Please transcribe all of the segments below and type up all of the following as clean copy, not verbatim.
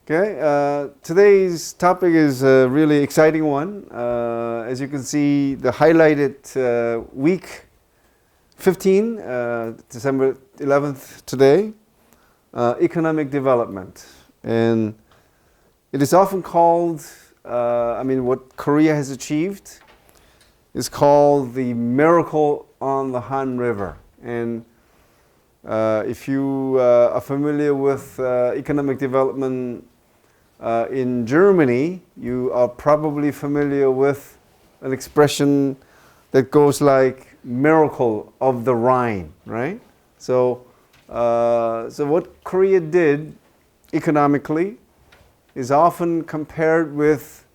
Okay, today's topic is a really exciting one. As you can see, the highlighted week 15, December 11th today, economic development. And it is often called, what Korea has achieved is called the miracle on the Han River. And if you are familiar with economic development in Germany, you are probably familiar with an expression that goes like miracle of the Rhine, right? So what Korea did economically is often compared with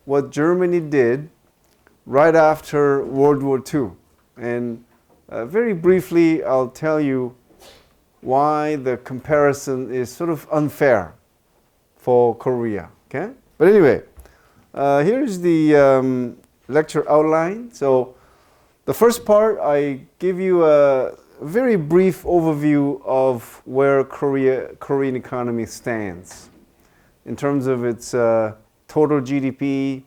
what Germany did right after World War II. And very briefly, I'll tell you why the comparison is sort of unfair for Korea, okay? But anyway, here's the lecture outline. So the first part, I give you a very brief overview of where Korean economy stands in terms of its total GDP,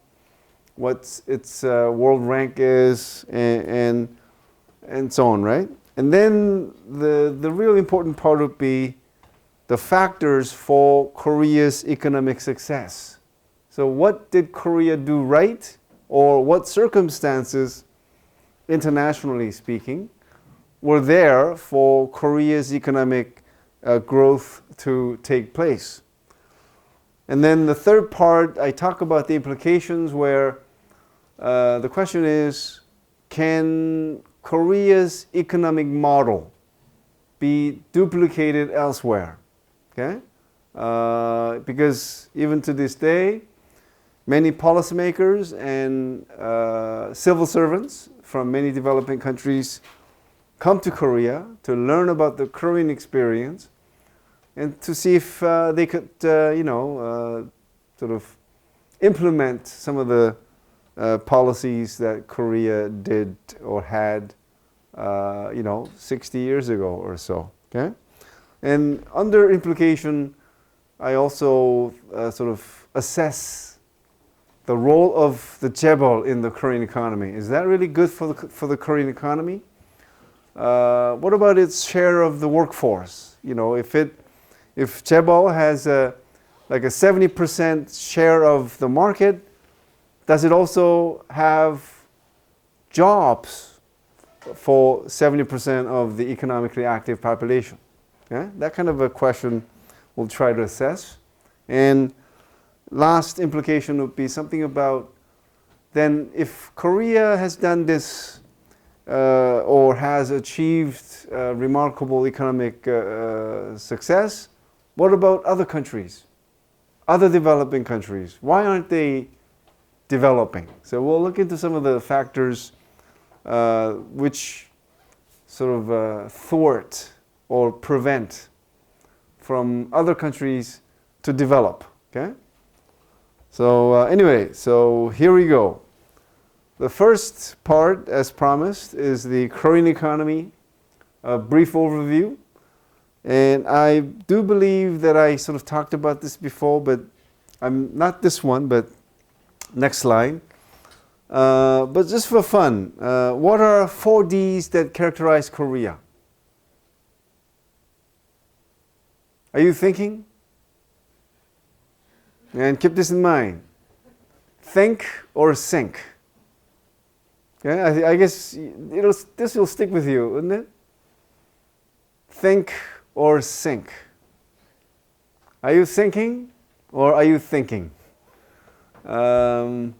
what its world rank is, and so on, right? And then the really important part would be the factors for Korea's economic success. So what did Korea do right, or what circumstances, internationally speaking, were there for Korea's economic growth to take place? And then the third part, I talk about the implications where the question is, can Korea's economic model be duplicated elsewhere? Okay? Because even to this day, many policymakers and civil servants from many developing countries come to Korea to learn about the Korean experience and to see if they could, sort of implement some of the policies that Korea did or had, 60 years ago or so. Okay? And under implication, I also sort of assess the role of the chaebol in the Korean economy. Is that really good for the Korean economy? What about its share of the workforce? If chaebol has a 70% share of the market, does it also have jobs for 70% of the economically active population? Yeah? That kind of a question we'll try to assess. And last implication would be something about, then if Korea has done this or has achieved remarkable economic success, what about other countries, other developing countries? Why aren't they developing? So we'll look into some of the factors which sort of thwart or prevent from other countries to develop, okay? So anyway, so here we go. The first part, as promised, is the Korean economy, a brief overview. And I do believe that I sort of talked about this before, but I'm not this one, but next slide. But just for fun, what are 4 Ds that characterize Korea? Are you thinking? And keep this in mind. Think or sink. Okay? I guess this will stick with you, wouldn't it? Think or sink. Are you thinking or are you thinking? 4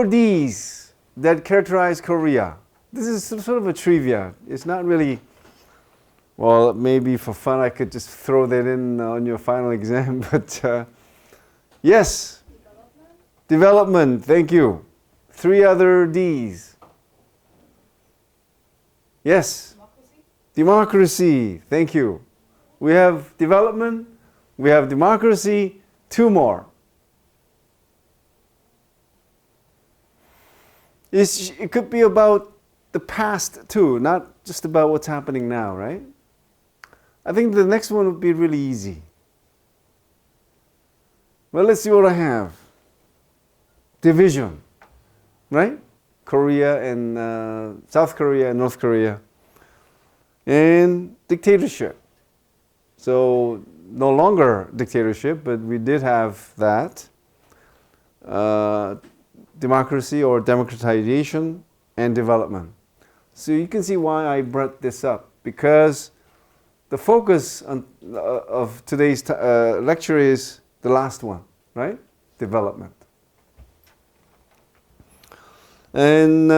Ds that characterize Korea. This is sort of a trivia. It's not really, well, maybe for fun I could just throw that in on your final exam, but yes. Development, thank you. 3 other Ds. Yes. Democracy, thank you. We have development, we have democracy, 2 more. It could be about the past too, not just about what's happening now, right? I think the next one would be really easy. Well, let's see what I have. Division, right? Korea and South Korea and North Korea. And dictatorship. So no longer dictatorship, but we did have that. Democracy or democratization and development. So you can see why I brought this up, because the focus of today's lecture is the last one, right? Development. And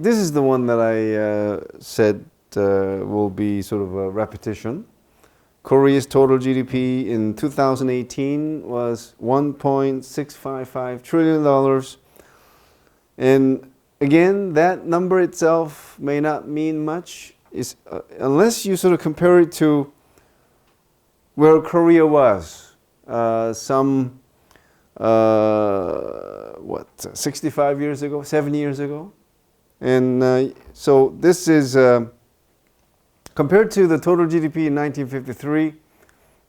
this is the one that I said will be sort of a repetition. Korea's total GDP in 2018 was $1.655 trillion. And again, that number itself may not mean much unless you sort of compare it to where Korea was some 65 years ago, 7 years ago. And so this is compared to the total GDP in 1953,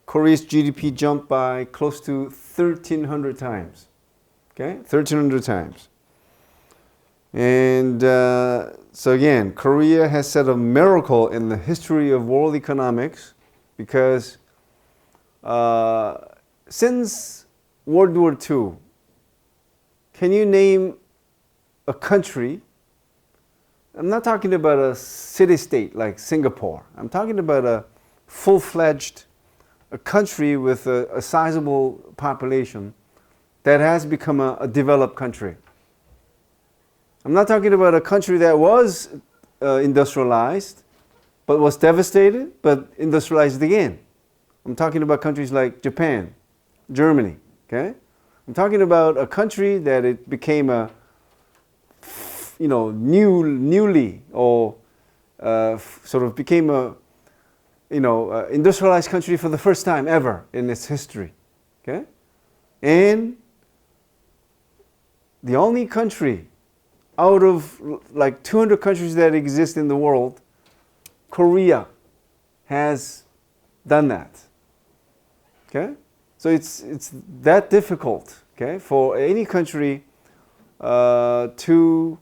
Korea's GDP jumped by close to 1,300 times. Okay, 1,300 times. And so again, Korea has set a miracle in the history of world economics, because since World War II, can you name a country? I'm not talking about a city-state like Singapore. I'm talking about a full-fledged country with a sizable population that has become a developed country. I'm not talking about a country that was industrialized, but was devastated, but industrialized again. I'm talking about countries like Japan, Germany, okay? I'm talking about a country that it became a newly or sort of became a industrialized country for the first time ever in its history. Okay, and the only country out of like 200 countries that exist in the world, Korea has done that. Okay, so it's that difficult. Okay, for any country to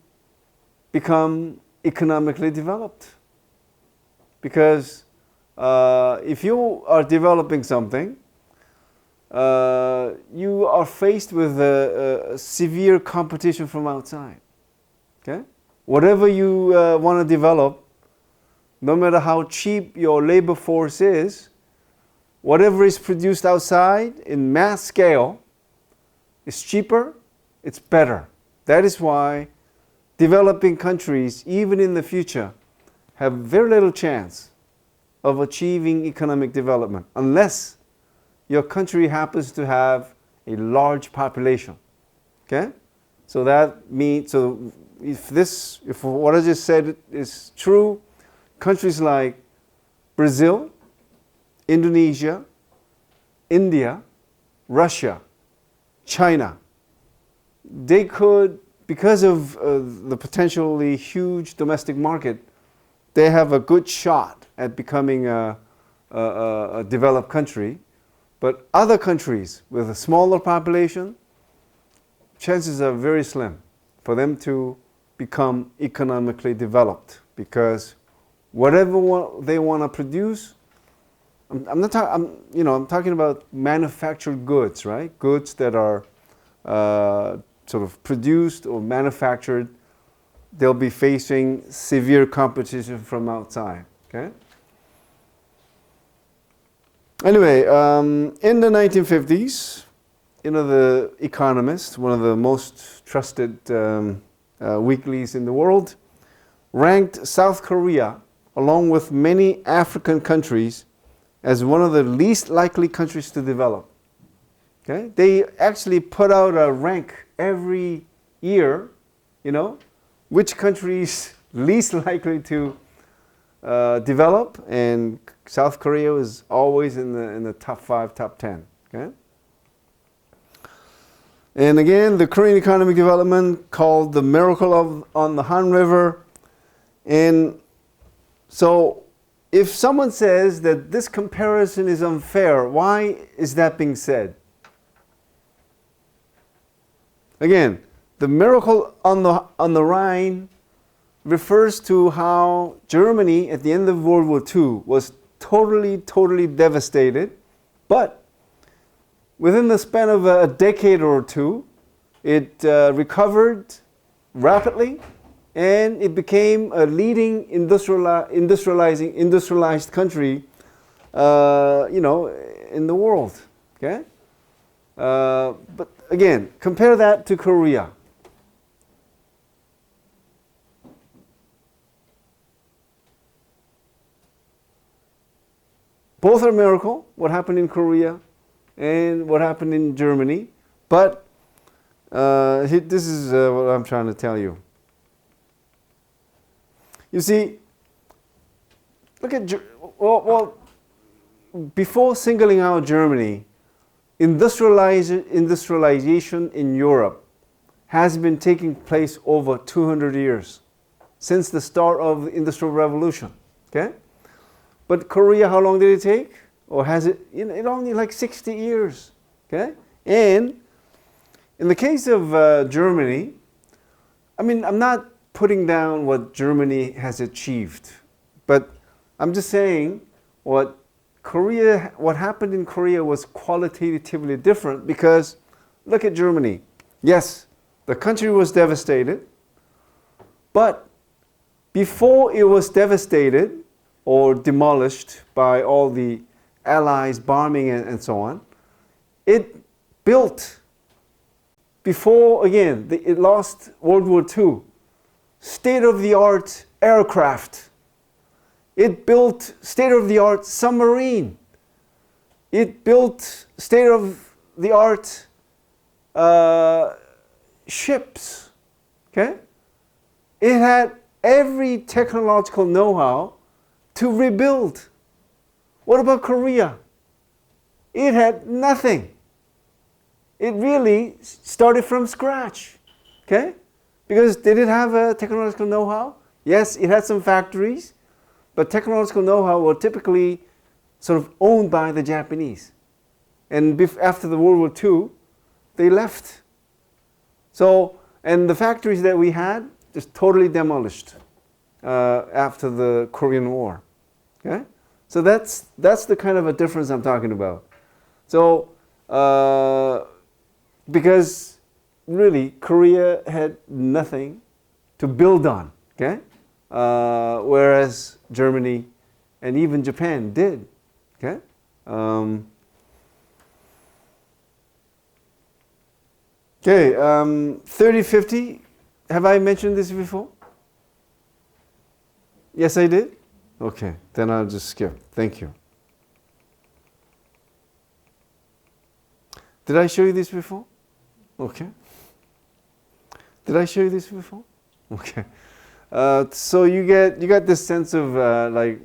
become economically developed, because if you are developing something, you are faced with a severe competition from outside. Okay, whatever you want to develop, no matter how cheap your labor force is, whatever is produced outside in mass scale is cheaper, it's better. That is why developing countries, even in the future, have very little chance of achieving economic development unless your country happens to have a large population. Okay? So that means, so if what I just said is true, countries like Brazil, Indonesia, India, Russia, China, they could, because of the potentially huge domestic market, they have a good shot at becoming a developed country. But other countries with a smaller population, chances are very slim for them to become economically developed, because whatever they want to produce, I'm talking about manufactured goods, right? Goods that are sort of produced or manufactured, they'll be facing severe competition from outside. Okay. Anyway, in the 1950s, The Economist, one of the most trusted weeklies in the world, ranked South Korea, along with many African countries, as one of the least likely countries to develop. Okay? They actually put out a rank every year, which country is least likely to develop, and South Korea was always in the top 5, top 10. Okay? And again, the Korean economic development called the miracle on the Han River. And so if someone says that this comparison is unfair, why is that being said? Again, the miracle on the Rhine refers to how Germany at the end of World War II was totally devastated, but within the span of a decade or two, it recovered rapidly, and it became a leading industrialized country, in the world. Okay, but again, compare that to Korea. Both are a miracle, what happened in Korea and what happened in Germany. But this is what I'm trying to tell you. You see, look at, before singling out Germany, industrialization in Europe has been taking place over 200 years, since the start of the Industrial Revolution. Okay? But Korea, how long did it take? Or has it, it only like 60 years. Okay? And in the case of Germany, I mean, I'm not putting down what Germany has achieved, but I'm just saying what happened in Korea was qualitatively different, because look at Germany. Yes, the country was devastated, but before it was devastated or demolished by all the Allies bombing and so on, it built, before again it lost World War II, state-of-the-art aircraft. It built state-of-the-art submarine. It built state-of-the-art ships. Okay? It had every technological know-how to rebuild. What about Korea? It had nothing. It really started from scratch. Okay? Because did it have a technological know-how? Yes, it had some factories, but technological know-how were typically sort of owned by the Japanese. And after the World War II, they left. So, and the factories that we had just totally demolished after the Korean War. Okay? So that's the kind of a difference I'm talking about. So, because really Korea had nothing to build on. Okay? Whereas Germany and even Japan did. Okay? 3050. Have I mentioned this before? Yes, I did? Okay, then I'll just skip. Thank you. Did I show you this before? Okay. Did I show you this before? Okay. So you got this sense of like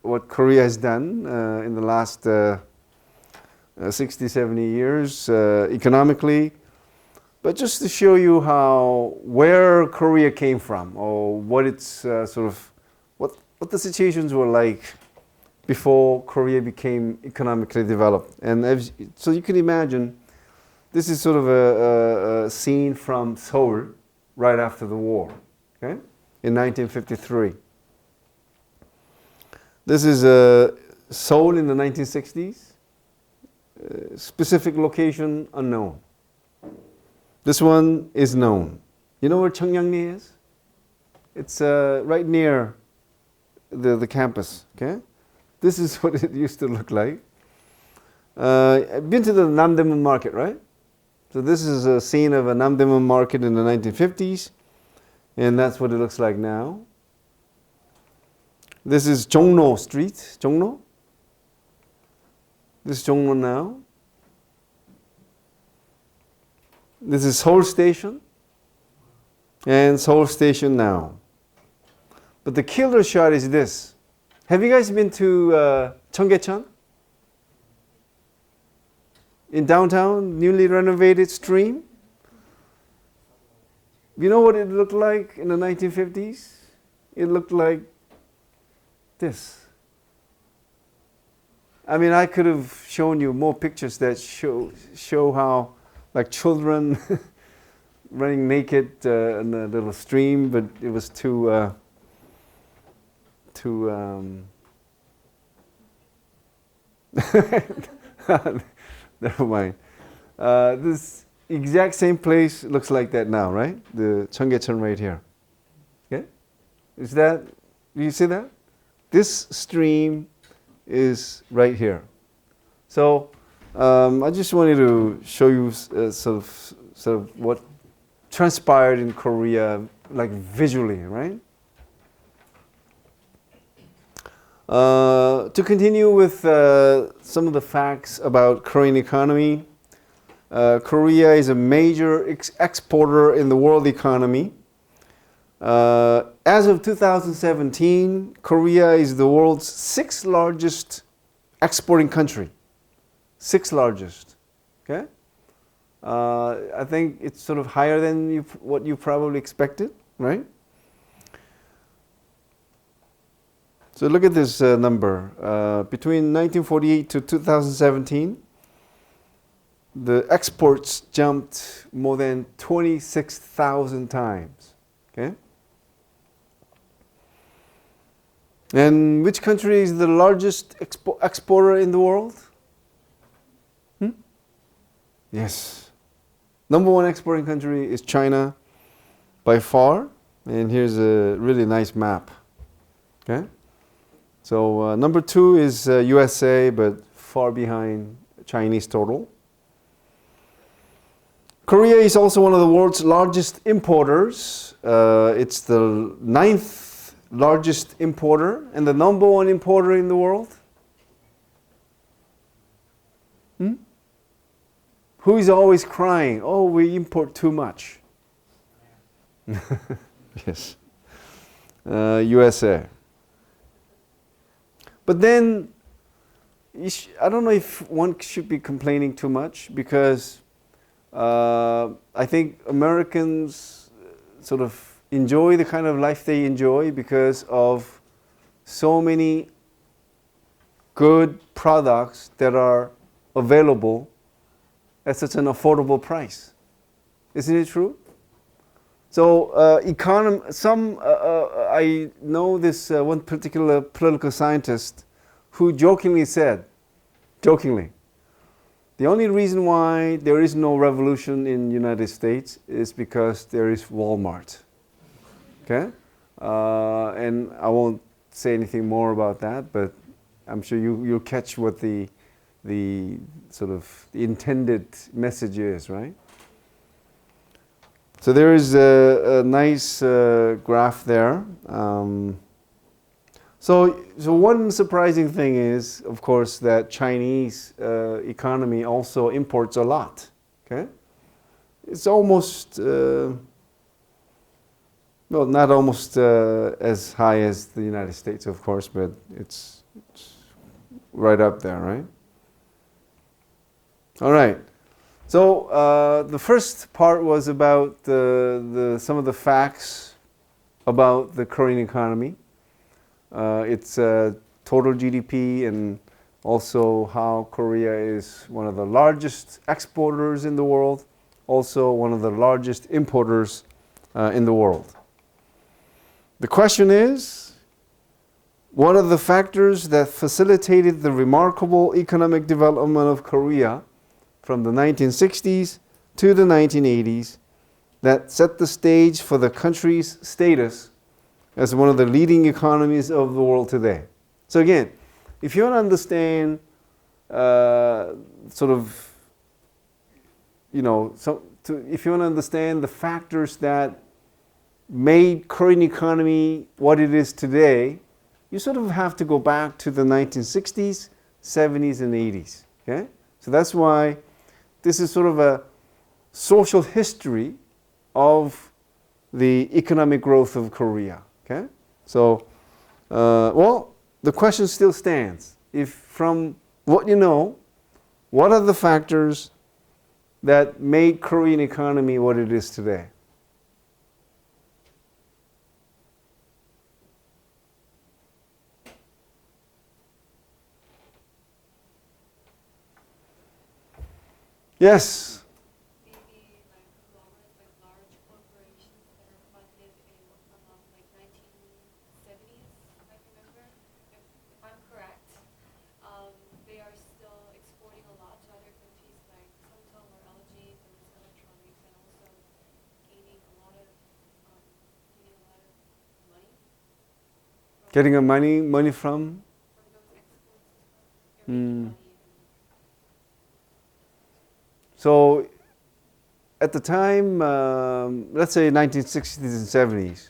what Korea has done in the last 60, 70 years economically, but just to show you where Korea came from, or what its sort of what the situations were like before Korea became economically developed. And so you can imagine, this is sort of a scene from Seoul right after the war. Okay? In 1953. This is Seoul in the 1960s. Specific location unknown. This one is known. You know where Cheonggyeongni is? It's right near the campus. Okay, this is what it used to look like. I've been to the Namdaemun market, right? So this is a scene of a Namdaemun market in the 1950s. And that's what it looks like now. This is Jongno Street. Jongno? This is Jongno now. This is Seoul Station. And Seoul Station now. But the killer shot is this. Have you guys been to Cheonggyecheon? In downtown, newly renovated Stream? You know what it looked like in the 1950s? It looked like this. I mean, I could have shown you more pictures that show how, like, children running naked in a little stream, but it was too never mind. This exact same place looks like that now, right? The Cheonggyecheon right here. Okay? Is that, do you see that? This stream is right here. So I just wanted to show you sort of what transpired in Korea, like visually, right? To continue with some of the facts about Korean economy, Korea is a major exporter in the world economy. As of 2017, Korea is the world's 6th largest exporting country. 6th largest. Okay? I think it's sort of higher than what you probably expected, right? So look at this number. Between 1948 to 2017, the exports jumped more than 26,000 times. Okay? And which country is the largest exporter in the world? Yes. Number 1 exporting country is China by far. And here's a really nice map. Okay? So number 2 is USA, but far behind Chinese total. Korea is also one of the world's largest importers. It's the 9th largest importer and the number 1 importer in the world. Who is always crying, oh, we import too much? Yes. USA. But then, I don't know if one should be complaining too much because I think Americans sort of enjoy the kind of life they enjoy because of so many good products that are available at such an affordable price. Isn't it true? So I know this one particular political scientist who jokingly said, the only reason why there is no revolution in the United States is because there is Walmart. Okay? And I won't say anything more about that, but I'm sure you'll catch what the sort of the intended message is, right? So there is a nice graph there. So one surprising thing is, of course, that Chinese economy also imports a lot. Okay, it's almost well, not almost as high as the United States, of course, but it's right up there, right? All right. So the first part was about some of the facts about the Korean economy. It's total GDP and also how Korea is one of the largest exporters in the world, also one of the largest importers in the world. The question is, what are the factors that facilitated the remarkable economic development of Korea from the 1960s to the 1980s that set the stage for the country's status as one of the leading economies of the world today? So again, if you want to understand sort of, you know, if you want to understand the factors that made Korean economy what it is today, you sort of have to go back to the 1960s, 70s, and 80s. Okay? So that's why this is sort of a social history of the economic growth of Korea. Okay? So, well, the question still stands. If from what you know, what are the factors that made Korean economy what it is today? Yes. Maybe like conglomerates like large Getting a money from? From those exports, you're making money. So at the time, let's say 1960s and 70s,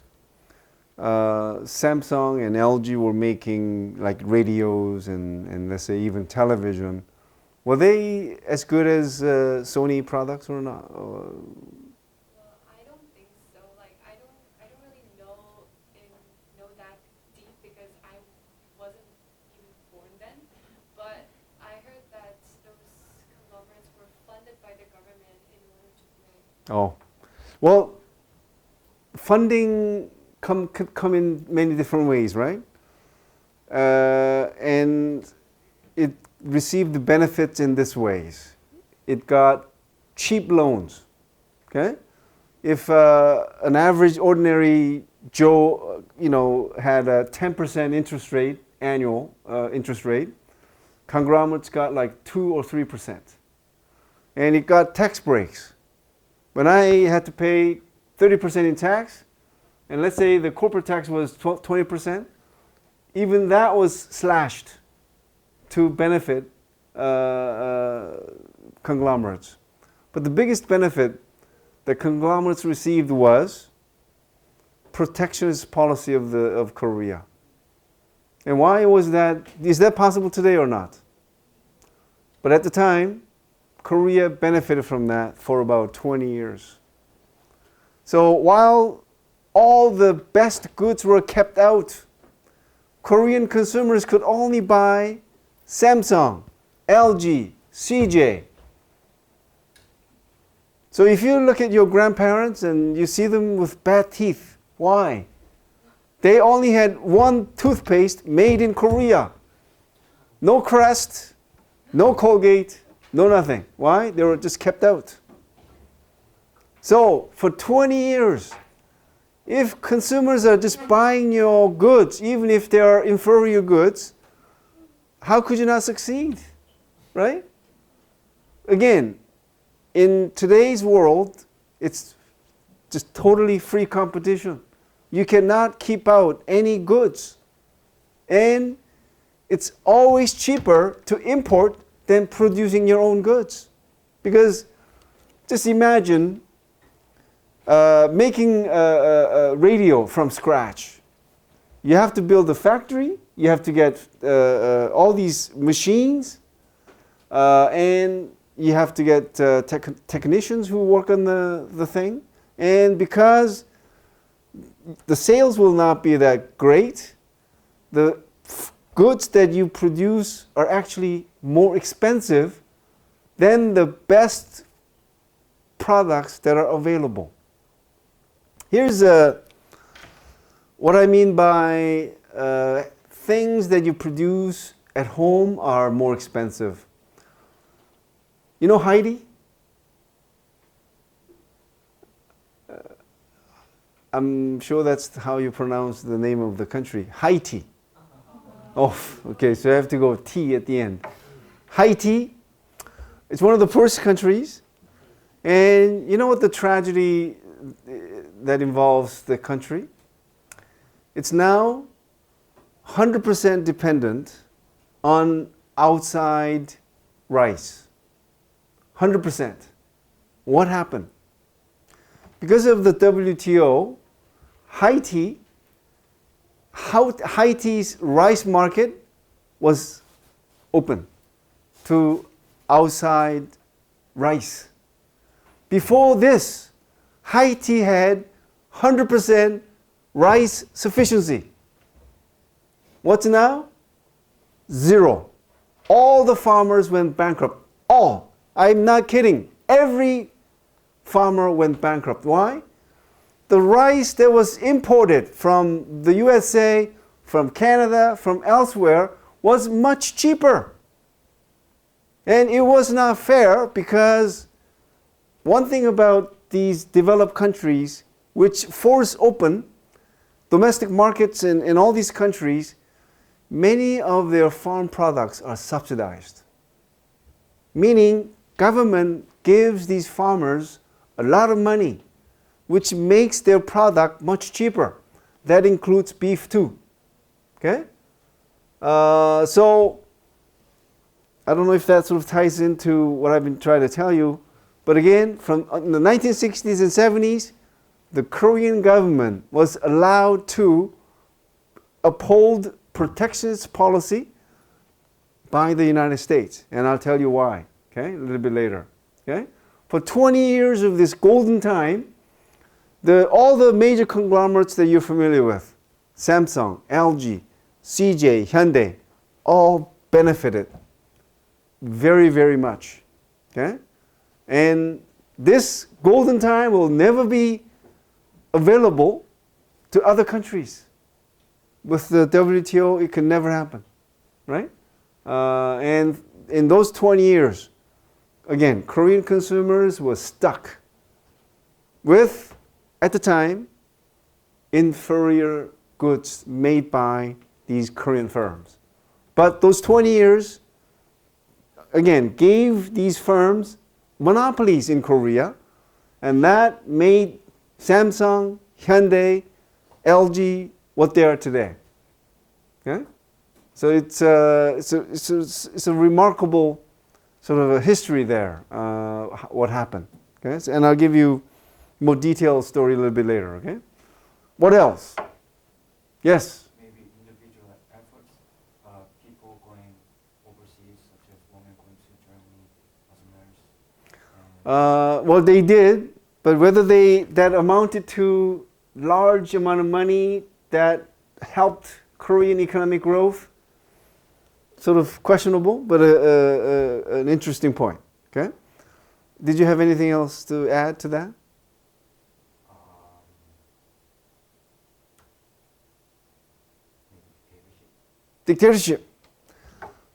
Samsung and LG were making like radios and let's say even television. Were they as good as Sony products or not? Well, I don't think so. Like I don't really know that deep because I wasn't even born then. But I heard that those conglomerates were funded by the government in order to grow. Oh, well, funding could come in many different ways, right? And it received the benefits in this ways. It got cheap loans, okay? If an average ordinary Joe, had a 10% interest rate, annual interest rate, conglomerates got like 2 or 3%. And it got tax breaks. When I had to pay 30% in tax, and let's say the corporate tax was 20%, even that was slashed to benefit conglomerates. But the biggest benefit that conglomerates received was protectionist policy of Korea. And why was that? Is that possible today or not? But at the time, Korea benefited from that for about 20 years. So while all the best goods were kept out, Korean consumers could only buy Samsung, LG, CJ. So if you look at your grandparents and you see them with bad teeth, why? They only had one toothpaste made in Korea. No Crest, no Colgate, no nothing. Why? They were just kept out. So for 20 years, if consumers are just buying your goods, even if they are inferior goods, how could you not succeed, right? Again, in today's world, it's just totally free competition. You cannot keep out any goods. And it's always cheaper to import than producing your own goods. Because just imagine making a radio from scratch. You have to build a factory, you have to get all these machines, and you have to get technicians who work on the thing. And because the sales will not be that great, the goods that you produce are actually more expensive than the best products that are available. Here's what I mean by things that you produce at home are more expensive. You know Haiti? I'm sure that's how you pronounce the name of the country. Haiti. Oh, okay, so I have to go T at the end. Haiti, it's one of the poorest countries. And you know what the tragedy that involves the country? It's now 100% dependent on outside rice. 100%. What happened? Because of the WTO, Haiti's rice market was open to outside rice. Before this, Haiti had 100% rice sufficiency. What's now? Zero. All the farmers went bankrupt. All. I'm not kidding. Every farmer went bankrupt. Why? The rice that was imported from the USA, from Canada, from elsewhere was much cheaper. And it was not fair because one thing about these developed countries which force open domestic markets in all these countries, many of their farm products are subsidized. Meaning government gives these farmers a lot of money, which makes their product much cheaper. That includes beef too. Okay? So, I don't know if that sort of ties into what I've been trying to tell you, but again, from the 1960s and 70s, the Korean government was allowed to uphold protectionist policy by the United States, and I'll tell you why, okay, a little bit later. Okay? For 20 years of this golden time, all the major conglomerates that you're familiar with, Samsung, LG, CJ, Hyundai, all benefited very, very much. Okay? And this golden time will never be available to other countries. With the WTO, it can never happen, right? And in those 20 years, again, Korean consumers were stuck with, at the time, inferior goods made by these Korean firms. But those 20 years, again, gave these firms monopolies in Korea, and that made Samsung, Hyundai, LG what they are today. Okay? So it's a remarkable sort of a history there, what happened. Okay? So, and I'll give you more detailed story a little bit later. Okay? What else? Yes? Maybe individual efforts, people going overseas, such as women going to Germany as a nurse. Well, they did, but whether that amounted to large amount of money that helped Korean economic growth, sort of questionable, but an interesting point. Okay? Did you have anything else to add to that? Dictatorship.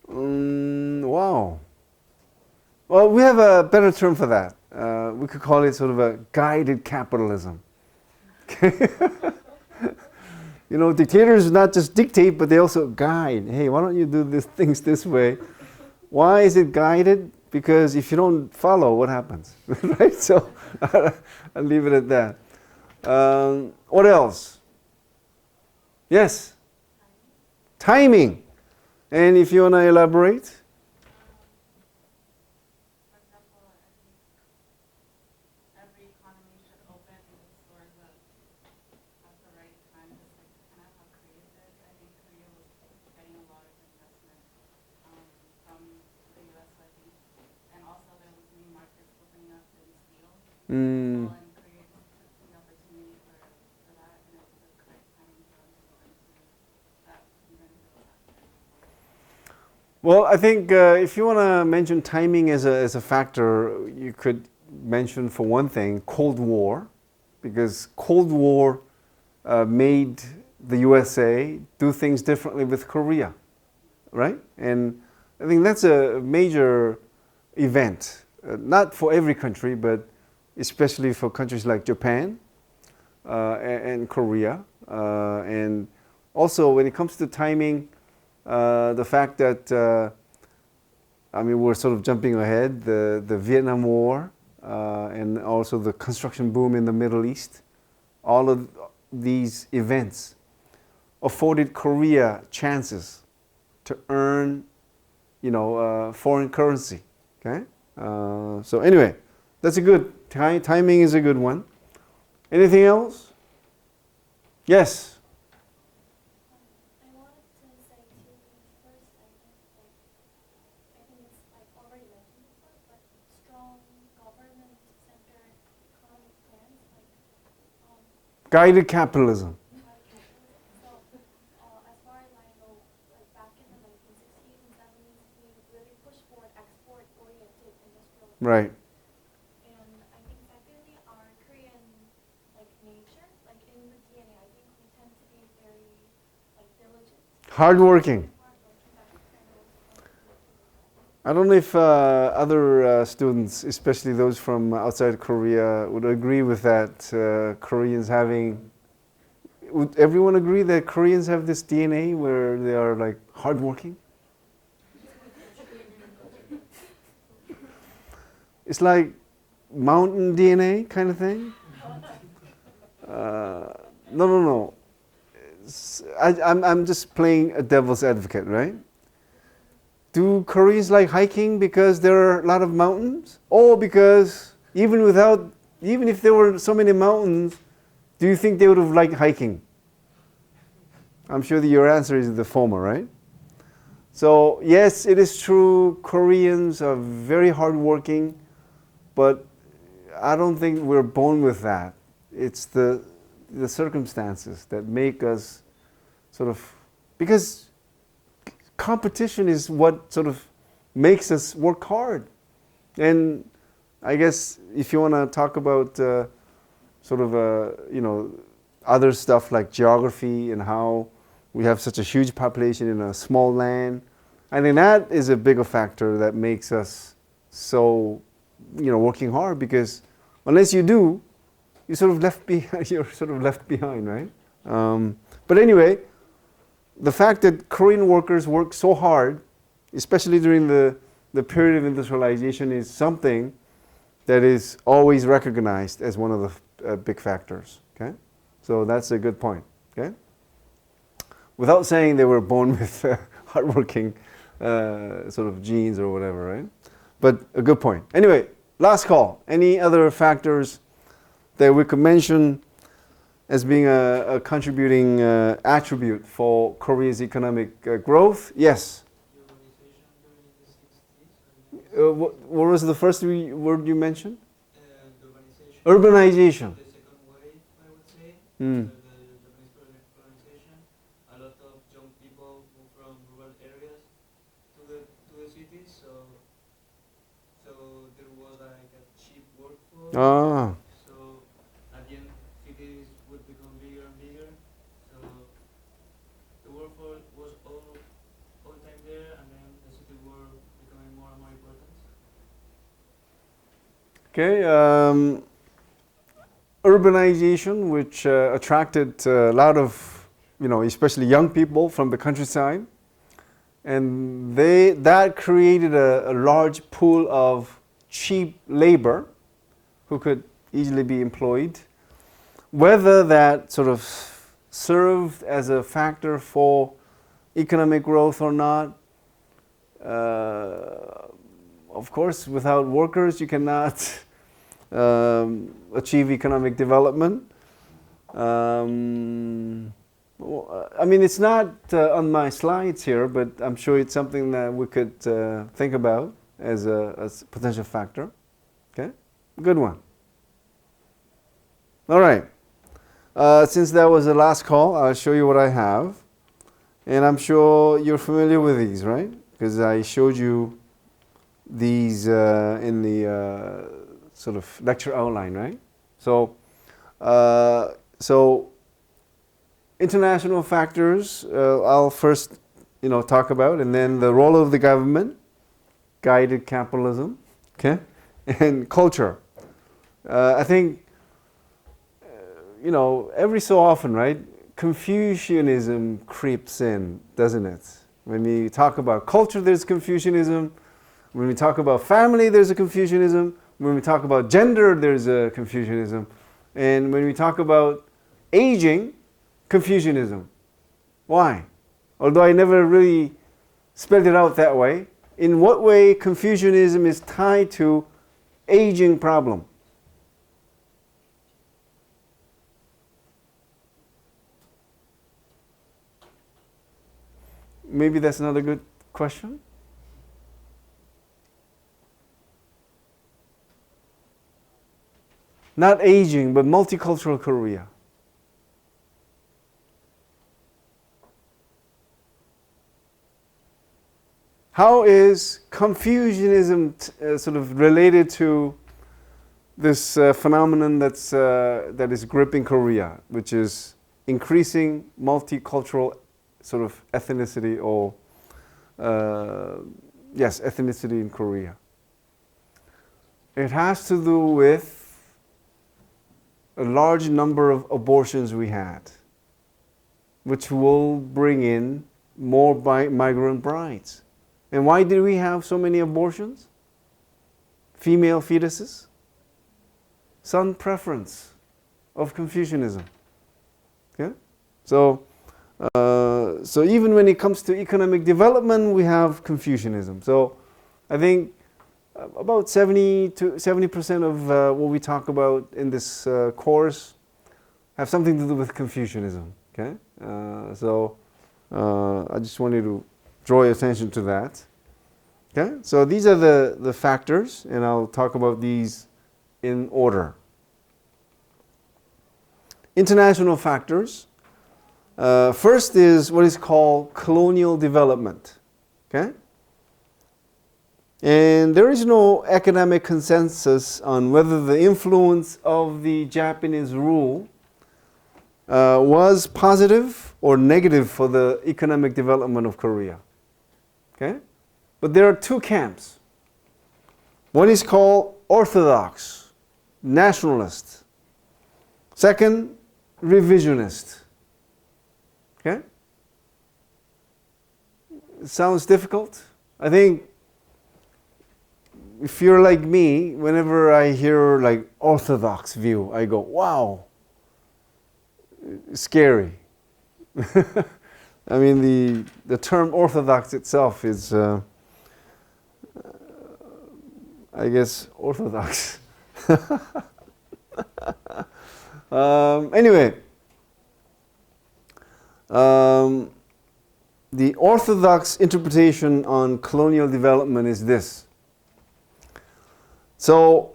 Wow. Well, we have a better term for that. We could call it sort of a guided capitalism. You know, dictators not just dictate, but they also guide. Hey, why don't you do these things this way? Why is it guided? Because if you don't follow, what happens? Right? So I'll leave it at that. What else? Yes? Timing. And if you want to elaborate? For example, every economy should open the stores at the right time. Just like kind of how Korea did. I think Korea was getting a lot of investment from the U.S. I think, and also there was new markets opening up in steel. And Korea just took the opportunity for that, and it was the correct timing for them to go into that even though faster. Well, I think if you want to mention timing as a factor, you could mention, for one thing, Cold War, because Cold War made the USA do things differently with Korea, right? And I think that's a major event, not for every country, but especially for countries like Japan and Korea. And also, when it comes to timing, the fact that, I mean, we're sort of jumping ahead, the Vietnam War and also the construction boom in the Middle East, all of these events afforded Korea chances to earn, you know, foreign currency. Okay? So anyway, that's a good, timing is a good one. Anything else? Yes? I wanted to say two things. First, I think it's like already mentioned before, but strong government-centered economic plans, like Guided capitalism. So, as far as I know, like back in the 1960s and 70s, we really pushed for export-oriented industrial. Right. And I think secondly, our Korean like nature, like in the DNA, I think we tend to be very like diligent. Hardworking. I don't know if other students, especially those from outside Korea, would agree with that. Koreans having, would everyone agree that Koreans have this DNA where they are like hardworking? It's like mountain DNA kind of thing. No. I'm just playing a devil's advocate, right? Do Koreans like hiking because there are a lot of mountains? Or because even if there were so many mountains, do you think they would have liked hiking? I'm sure that your answer is the former, right? So yes, it is true, Koreans are very hardworking, but I don't think we're born with that. It's the circumstances that make us sort of, because competition is what sort of makes us work hard. And I guess if you want to talk about sort of other stuff like geography and how we have such a huge population in a small land, I think that is a bigger factor that makes us so working hard, because unless you do, you're sort of left behind, right? But anyway, the fact that Korean workers work so hard, especially during the period of industrialization, is something that is always recognized as one of the big factors. Okay, so that's a good point. Okay, without saying they were born with hardworking sort of genes or whatever, right? But a good point. Anyway, last call. Any other factors that we could mention as being a contributing attribute for Korea's economic growth? Yes. What was the first word you mentioned? Urbanization. The second wave, I would say. Mm. The Japanese colonization. A lot of young people move from rural areas to the cities, so there was like a cheap workforce. Ah. So at the end, cities would become bigger and bigger. So the workforce was all time there, and then the city were becoming more and more important. Okay. Urbanization, which attracted a lot of, especially young people from the countryside, and that created a large pool of cheap labor who could easily be employed. Whether that sort of served as a factor for economic growth or not, of course, without workers, you cannot achieve economic development. I mean, it's not on my slides here, but I'm sure it's something that we could think about as a potential factor. Okay, good one. All right. Since that was the last call, I'll show you what I have, and I'm sure you're familiar with these, right? Because I showed you these in the sort of lecture outline, right? So, international factors I'll first, talk about, and then the role of the government, guided capitalism, okay, and culture. I think, every so often, right, Confucianism creeps in, doesn't it? When we talk about culture, there's Confucianism. When we talk about family, there's a Confucianism. When we talk about gender, there's a Confucianism. And when we talk about aging, Confucianism. Why? Although I never really spelled it out that way. In what way Confucianism is tied to aging problem? Maybe that's another good question. Not aging, but multicultural Korea. How is Confucianism sort of related to this phenomenon that is gripping Korea, which is increasing multicultural sort of ethnicity or ethnicity in Korea? It has to do with a large number of abortions we had, which will bring in more migrant brides. And why did we have so many abortions? Female fetuses? Son preference of Confucianism. Okay? So So even when it comes to economic development, we have Confucianism. So I think about 70% of what we talk about in this course have something to do with Confucianism. Okay, so I just wanted to draw your attention to that. Okay, so these are the factors, and I'll talk about these in order. International factors. First is what is called colonial development. Okay? And there is no academic consensus on whether the influence of the Japanese rule was positive or negative for the economic development of Korea. Okay? But there are two camps. One is called orthodox, nationalist. Second, revisionist. Okay? It sounds difficult. I think if you're like me, whenever I hear like orthodox view, I go, wow, scary. I mean, the term orthodox itself is, I guess, orthodox. Anyway, the orthodox interpretation on colonial development is this. So,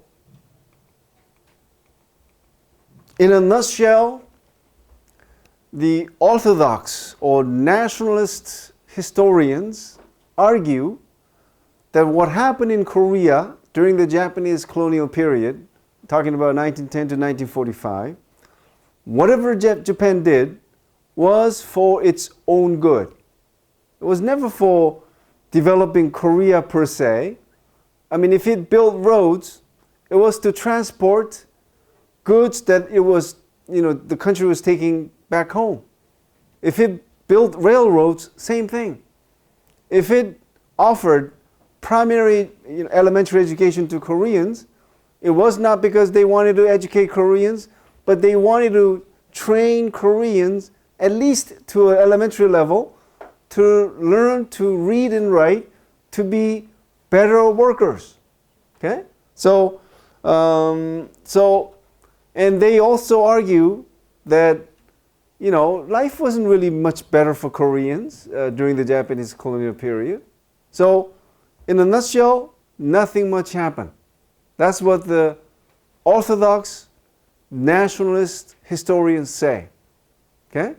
in a nutshell, the orthodox or nationalist historians argue that what happened in Korea during the Japanese colonial period, talking about 1910 to 1945, whatever Japan did was for its own good. It was never for developing Korea per se. I mean, if it built roads, it was to transport goods that it was, the country was taking back home. If it built railroads, same thing. If it offered primary, elementary education to Koreans, it was not because they wanted to educate Koreans, but they wanted to train Koreans at least to an elementary level to learn to read and write, to be better workers. Okay? So, and they also argue that, life wasn't really much better for Koreans during the Japanese colonial period. So, in a nutshell, nothing much happened. That's what the orthodox nationalist historians say. Okay?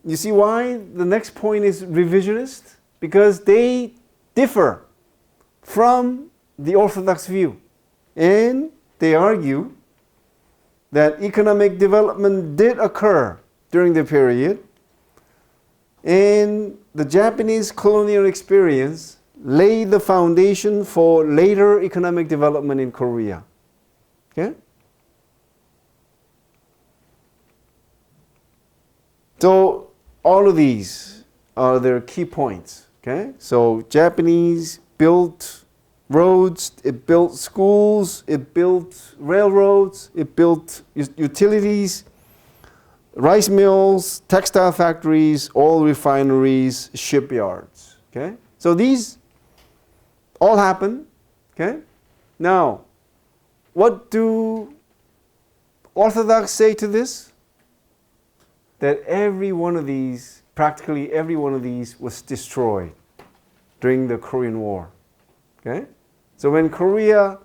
You see why the next point is revisionist? Because they differ from the orthodox view. And they argue that economic development did occur during the period, and the Japanese colonial experience laid the foundation for later economic development in Korea. Okay? So all of these are their key points. Okay? So Japanese built roads, it built schools, it built railroads, it built utilities, rice mills, textile factories, oil refineries, shipyards. Okay? So these all happen. Okay? Now, what do Orthodox say to this? That every one of these, practically every one of these, was destroyed during the Korean War. Okay? So when Korea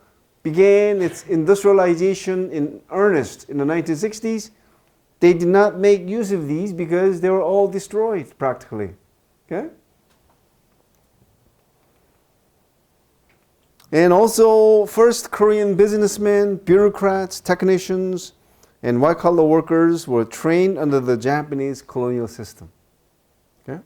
began its industrialization in earnest in the 1960s, they did not make use of these because they were all destroyed practically. Okay? And also, first Korean businessmen, bureaucrats, technicians, and white-collar workers were trained under the Japanese colonial system. Okay?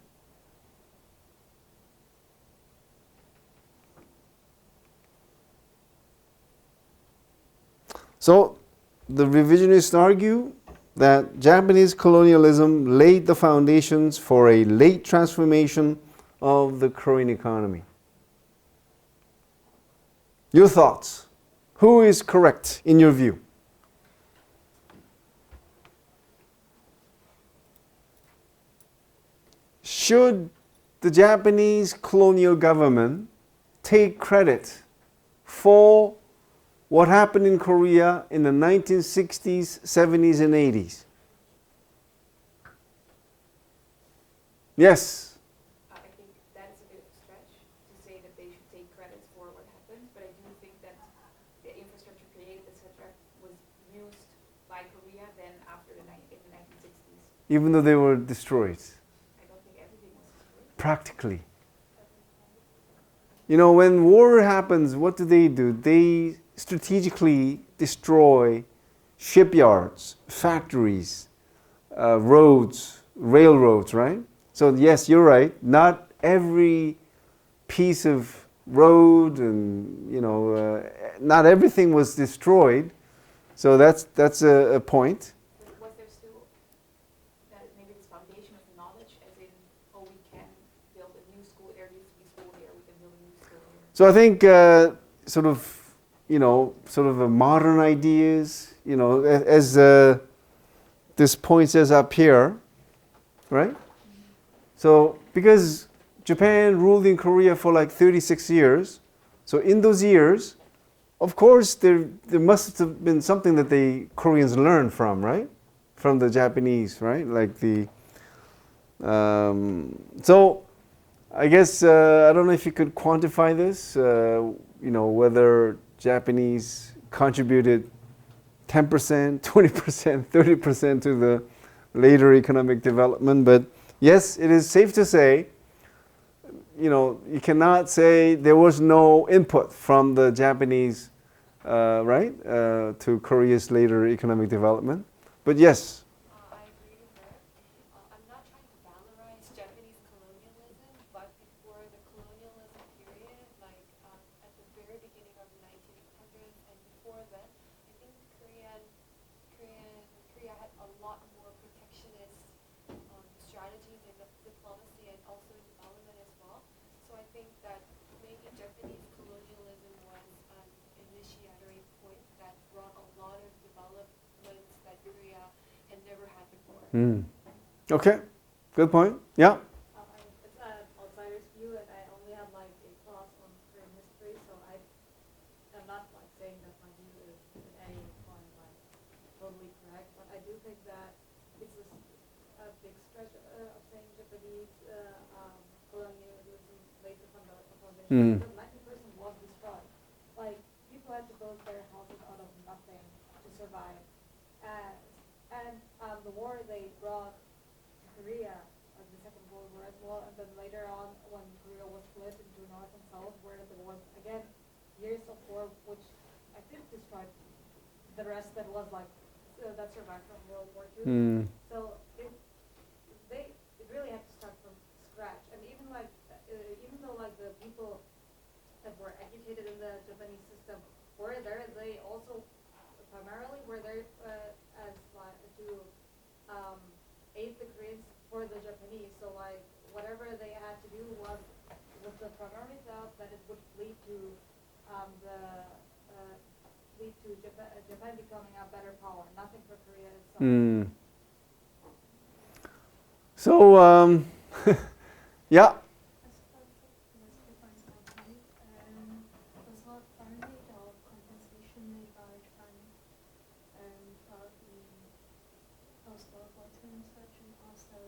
So, the revisionists argue that Japanese colonialism laid the foundations for a late transformation of the Korean economy. Your thoughts? Who is correct in your view? Should the Japanese colonial government take credit for what happened in Korea in the 1960s, 70s, and 80s? Yes. I think that's a bit of a stretch to say that they should take credits for what happened, but I do think that the infrastructure created, etc., was used by Korea then after in the 1960s. Even though they were destroyed, I don't think everything was destroyed. practically. You know, when war happens, what do? They strategically destroy shipyards, factories, roads, railroads, right? So yes, you're right. Not every piece of road and, you know, not everything was destroyed. So that's a point. But was there still that maybe this foundation of knowledge, as in, oh, we can build a new school, there used to be school here, we can build a new school here. So I think sort of, you know, sort of modern ideas, you know, as this point says up here, right? So because Japan ruled in Korea for like 36 years, so in those years, of course, there must have been something that the Koreans learned from, right? From the Japanese, right? Like the, so I guess, I don't know if you could quantify this, you know, whether Japanese contributed 10%, 20%, 30% to the later economic development. But yes, it is safe to say, you know, you cannot say there was no input from the Japanese, right, to Korea's later economic development. But yes. I agree with that. I'm not trying to valorize Japanese colonialism, but before the colonialism period, like at the very beginning of the 1900s and before that, I think Korea had a lot more protectionist strategies in the diplomacy and also in development as well. So I think that maybe Japanese colonialism was an initiatory point that brought a lot of developments that Korea had never had before. Okay, good point. Yeah. It's an outsider's view, and I only have like a class on Korean history, so I'm not like saying that my view is in any point like totally correct, but I do think that it's a big stretch of saying Japanese colonialism laid the foundation because 90% was destroyed. Like people had to build their houses out of nothing to survive, and the war they brought Korea, the Second World War as well, and then later on when Korea was split into North and South, where there was again years of war, which I think destroyed the rest that was like that survived from World War II. So it really had to start from scratch, and even though like the people that were educated in the Japanese system were there, they also primarily were there as like to aid the Koreans for the Japanese. So like whatever they had to do was with the primary thought that it would lead to Japan becoming a better power. Nothing for Korea itself. So yeah. Was not currently the compensation made by Japan for the post-World War II and such, and also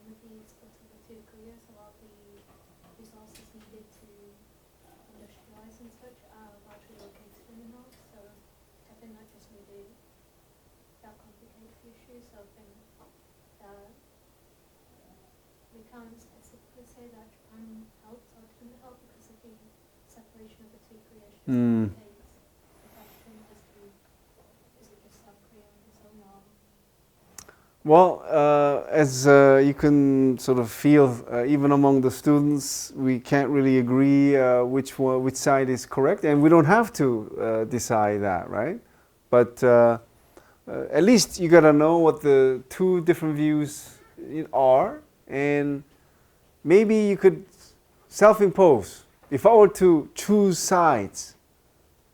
with the split of the two Koreas, a lot of the resources needed to industrialize and such are largely located in the north, so I think that just really that complicates the issue. So I think that we can't specifically say that Japan helped or didn't help because of the separation of the two Koreas. The question is it just South Korea on its own arm? Well, as you can sort of feel, even among the students, we can't really agree which side is correct, and we don't have to decide that, right? But at least you gotta know what the two different views are, and maybe you could self-impose. If I were to choose sides,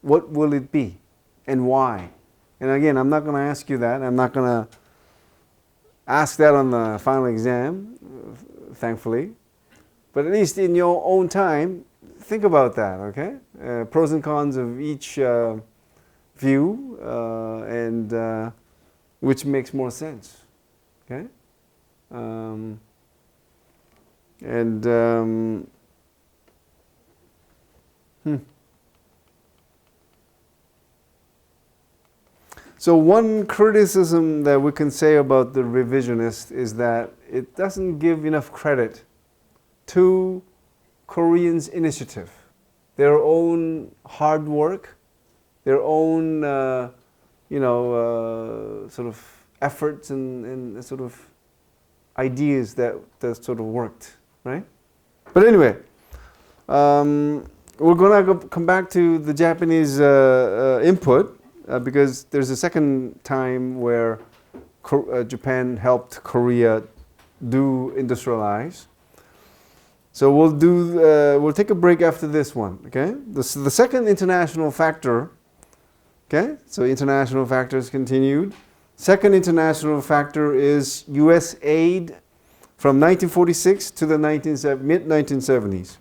what will it be and why? And again, I'm not going to ask you that. I'm not going to ask that on the final exam, thankfully. But at least in your own time, think about that, okay? Pros and cons of each view, and which makes more sense, okay? So one criticism that we can say about the revisionist is that it doesn't give enough credit to Koreans' initiative, their own hard work, their own sort of efforts and sort of ideas that sort of worked, right? But anyway, we're going to come back to the Japanese input because there's a second time where Japan helped Korea do industrialize. So we'll take a break after this one, okay? The second international factor, okay? So international factors continued. Second international factor is U.S. aid from 1946 to the mid-1970s.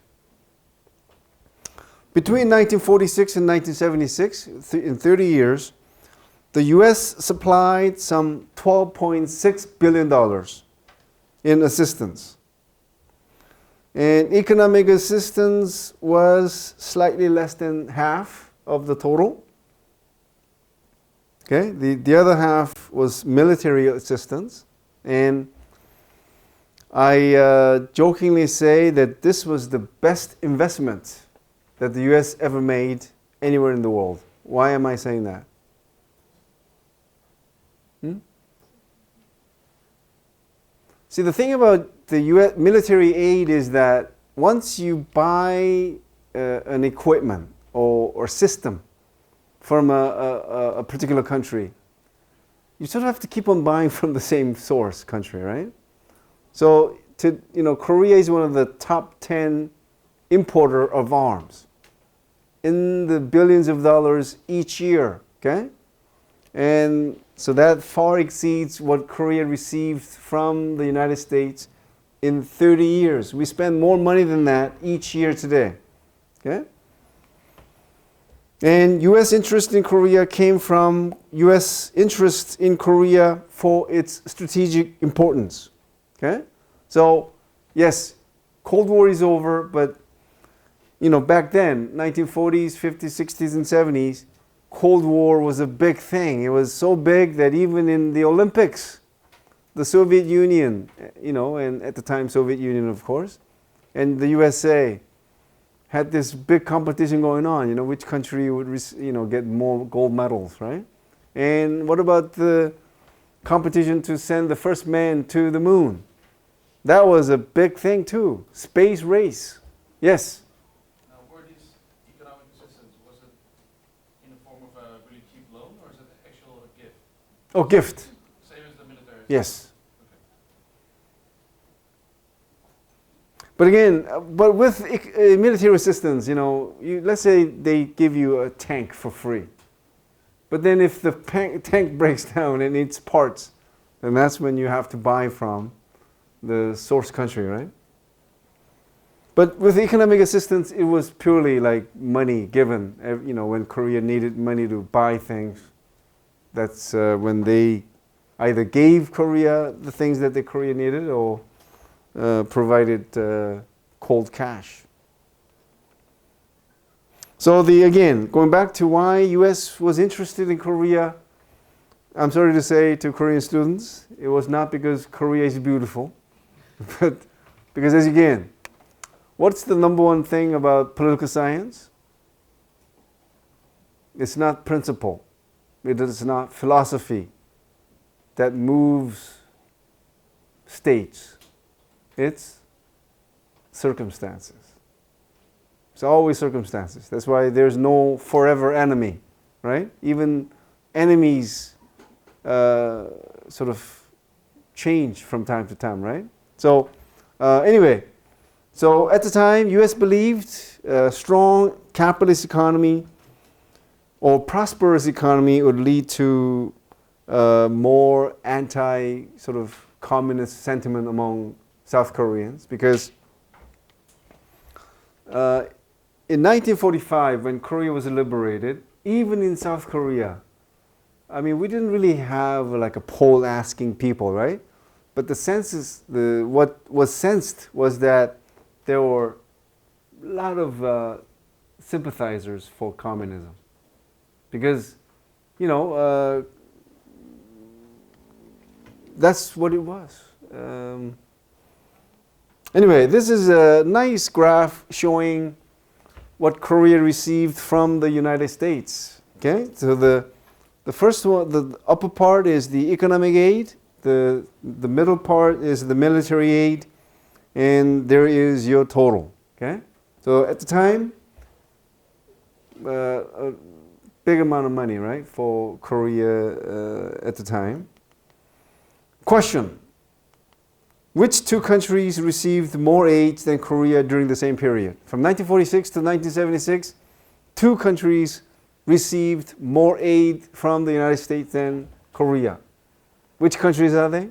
Between 1946 and 1976, in 30 years, the U.S. supplied some $12.6 billion in assistance. And economic assistance was slightly less than half of the total. Okay, the other half was military assistance. And I jokingly say that this was the best investment that the U.S. ever made anywhere in the world. Why am I saying that? See, the thing about the U.S. military aid is that once you buy an equipment or system from a particular country, you sort of have to keep on buying from the same source country, right? So, Korea is one of the top 10 importer of arms in the billions of dollars each year, okay? And so that far exceeds what Korea received from the United States in 30 years. We spend more money than that each year today, okay? And U.S. interest in Korea came from U.S. interest in Korea for its strategic importance, okay? So, yes, Cold War is over, but back then, 1940s, 50s, 60s, and 70s, Cold War was a big thing. It was so big that even in the Olympics, the Soviet Union, and at the time Soviet Union, of course, and the USA had this big competition going on, which country would, get more gold medals, right? And what about the competition to send the first man to the moon? That was a big thing too. Space race. Yes? Were these economic assistance, was it in the form of a really cheap loan or is it actual gift? Oh, gift. Same as the military? Yes. But again, but with military assistance, let's say they give you a tank for free. But then if the tank breaks down and needs parts, then that's when you have to buy from the source country, right? But with economic assistance, it was purely like money given. When Korea needed money to buy things, that's when they either gave Korea the things that the Korea needed or provided cold cash. So again, going back to why U.S. was interested in Korea, I'm sorry to say to Korean students, it was not because Korea is beautiful, but because again, what's the number one thing about political science? It's not principle. It is not philosophy that moves states. It's circumstances. It's always circumstances. That's why there's no forever enemy, right? Even enemies sort of change from time to time, right? So anyway, so at the time, U.S. believed a strong capitalist economy or prosperous economy would lead to more anti sort of communist sentiment among South Koreans, because in 1945, when Korea was liberated, even in South Korea, I mean, we didn't really have like a poll asking people, right? But the census, what was sensed was that there were a lot of sympathizers for communism, because, you know, that's what it was. Anyway, this is a nice graph showing what Korea received from the United States. Okay, so the first one, the upper part is the economic aid, the middle part is the military aid, and there is your total. Okay, so at the time, a big amount of money, right, for Korea at the time. Question: which two countries received more aid than Korea during the same period? From 1946 to 1976, two countries received more aid from the United States than Korea. Which countries are they?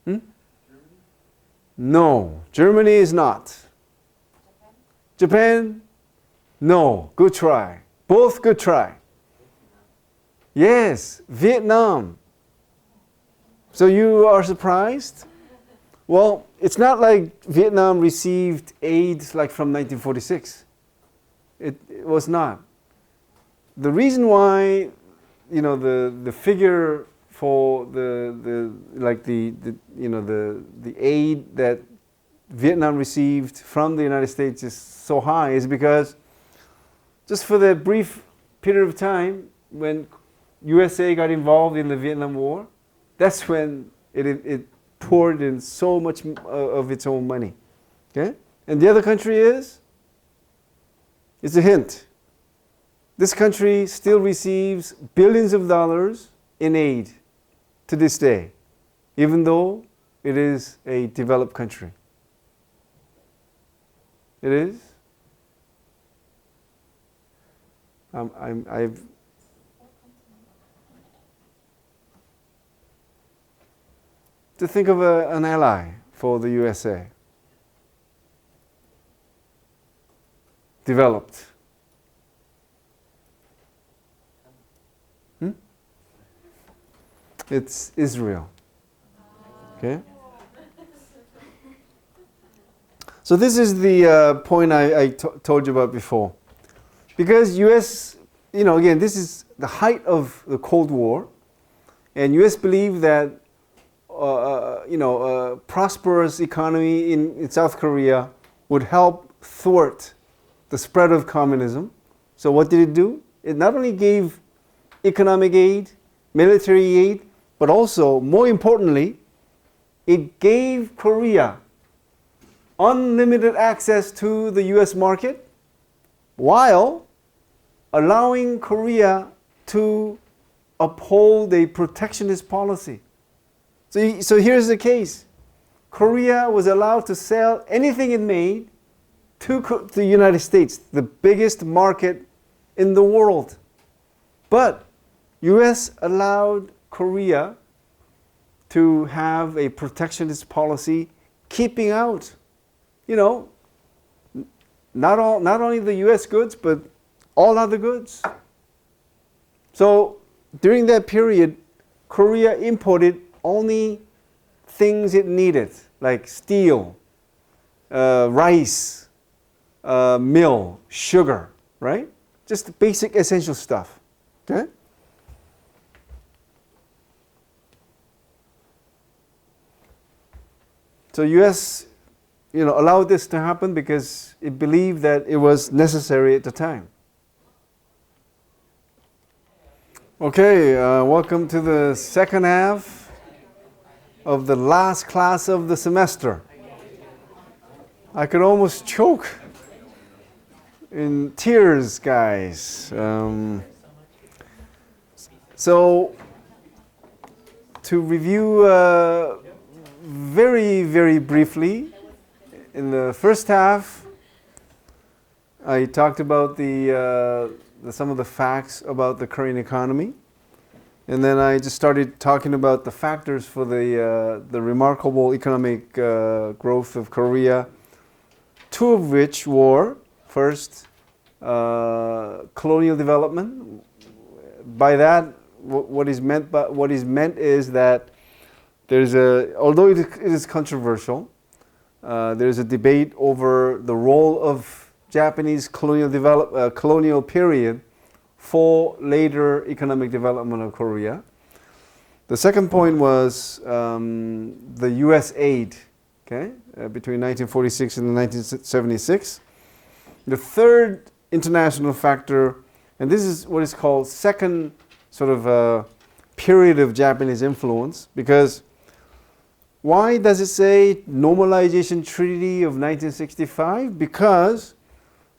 Hmm? No, Germany is not. Japan? No, good try. Both good try. Yes, Vietnam. So you are surprised? Well, it's not like Vietnam received aid like from 1946. It was not. The reason why, you know, the figure for the aid that Vietnam received from the United States is so high is because just for the brief period of time when USA got involved in the Vietnam War, that's when it poured in so much of its own money. Okay? And the other country is? It's a hint. This country still receives billions of dollars in aid to this day, even though it is a developed country. It is? I've to think of an ally for the USA. Developed. It's Israel. Okay? So this is the point I told you about before. Because US, you know, again, this is the height of the Cold War, and US believed that a prosperous economy in South Korea would help thwart the spread of communism. So what did it do? It not only gave economic aid, military aid, but also, more importantly, it gave Korea unlimited access to the US market while allowing Korea to uphold a protectionist policy. So here's the case. Korea was allowed to sell anything it made to the United States, the biggest market in the world. But US allowed Korea to have a protectionist policy, keeping out, you know, not only the US goods, but all other goods. So during that period, Korea imported only things it needed, like steel, rice, meal, sugar, right? Just the basic essential stuff. Okay? So US, you know, allowed this to happen because it believed that it was necessary at the time. Okay, welcome to the second half of the last class of the semester. I could almost choke in tears, guys. So, to review very, very briefly, in the first half, I talked about some of the facts about the Korean economy, and then I just started talking about the factors for the remarkable economic growth of Korea. Two of which were, first, colonial development. By that, what is meant is that although it is controversial, there's a debate over the role of Japanese colonial period for later economic development of Korea. The second point was the U.S. aid, okay, between 1946 and 1976. The third international factor, and this is what is called second sort of period of Japanese influence, because why does it say Normalization Treaty of 1965? Because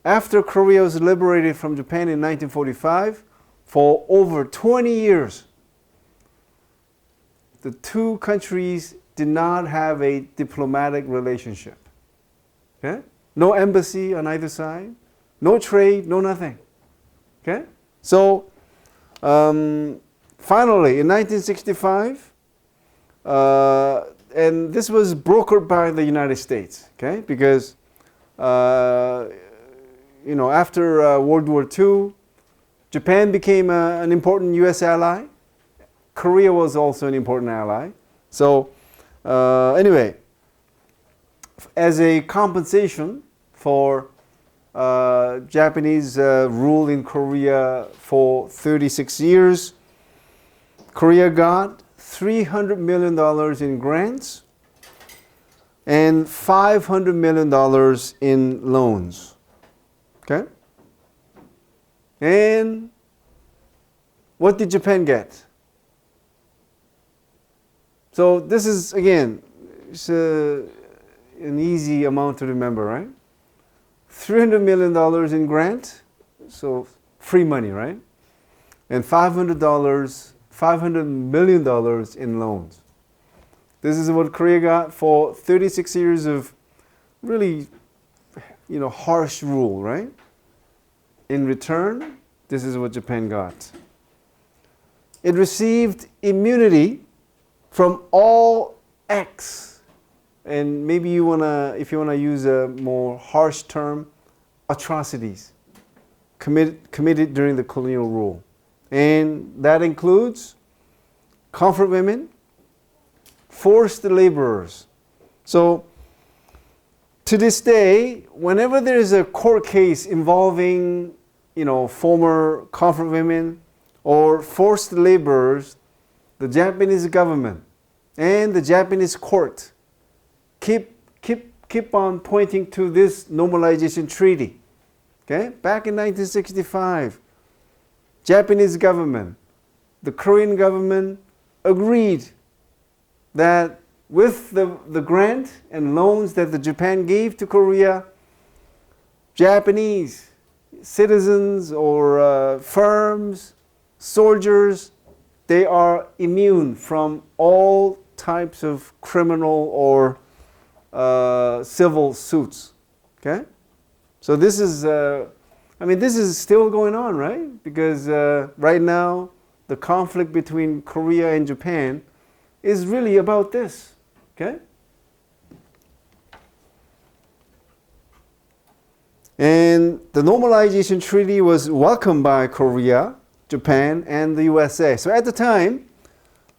after Korea was liberated from Japan in 1945, for over 20 years, the two countries did not have a diplomatic relationship. Okay? No embassy on either side, no trade, no nothing. Okay? So, finally, in 1965, and this was brokered by the United States, okay? Because, after World War II, Japan became an important U.S. ally. Korea was also an important ally. So, anyway, as a compensation for Japanese rule in Korea for 36 years, Korea got $300 million in grants and $500 million in loans. Okay? And what did Japan get? So this is, again, it's an easy amount to remember, right? $300 million in grant, so free money, right? And $500 million in loans. This is what Korea got for 36 years of really, harsh rule, right? In return, this is what Japan got. It received immunity from all acts, and maybe if you wanna use a more harsh term, atrocities committed during the colonial rule. And that includes comfort women, forced laborers. So to this day, whenever there is a court case involving, former comfort women or forced laborers, the Japanese government and the Japanese court keep on pointing to this normalization treaty. Okay? Back in 1965, Japanese government, the Korean government agreed that with the grant and loans that the Japan gave to Korea, Japanese citizens or firms, soldiers, they are immune from all types of criminal or civil suits. Okay? So this is, this is still going on, right? Because right now, the conflict between Korea and Japan is really about this. Okay? And the normalization treaty was welcomed by Korea, Japan, and the USA. So at the time,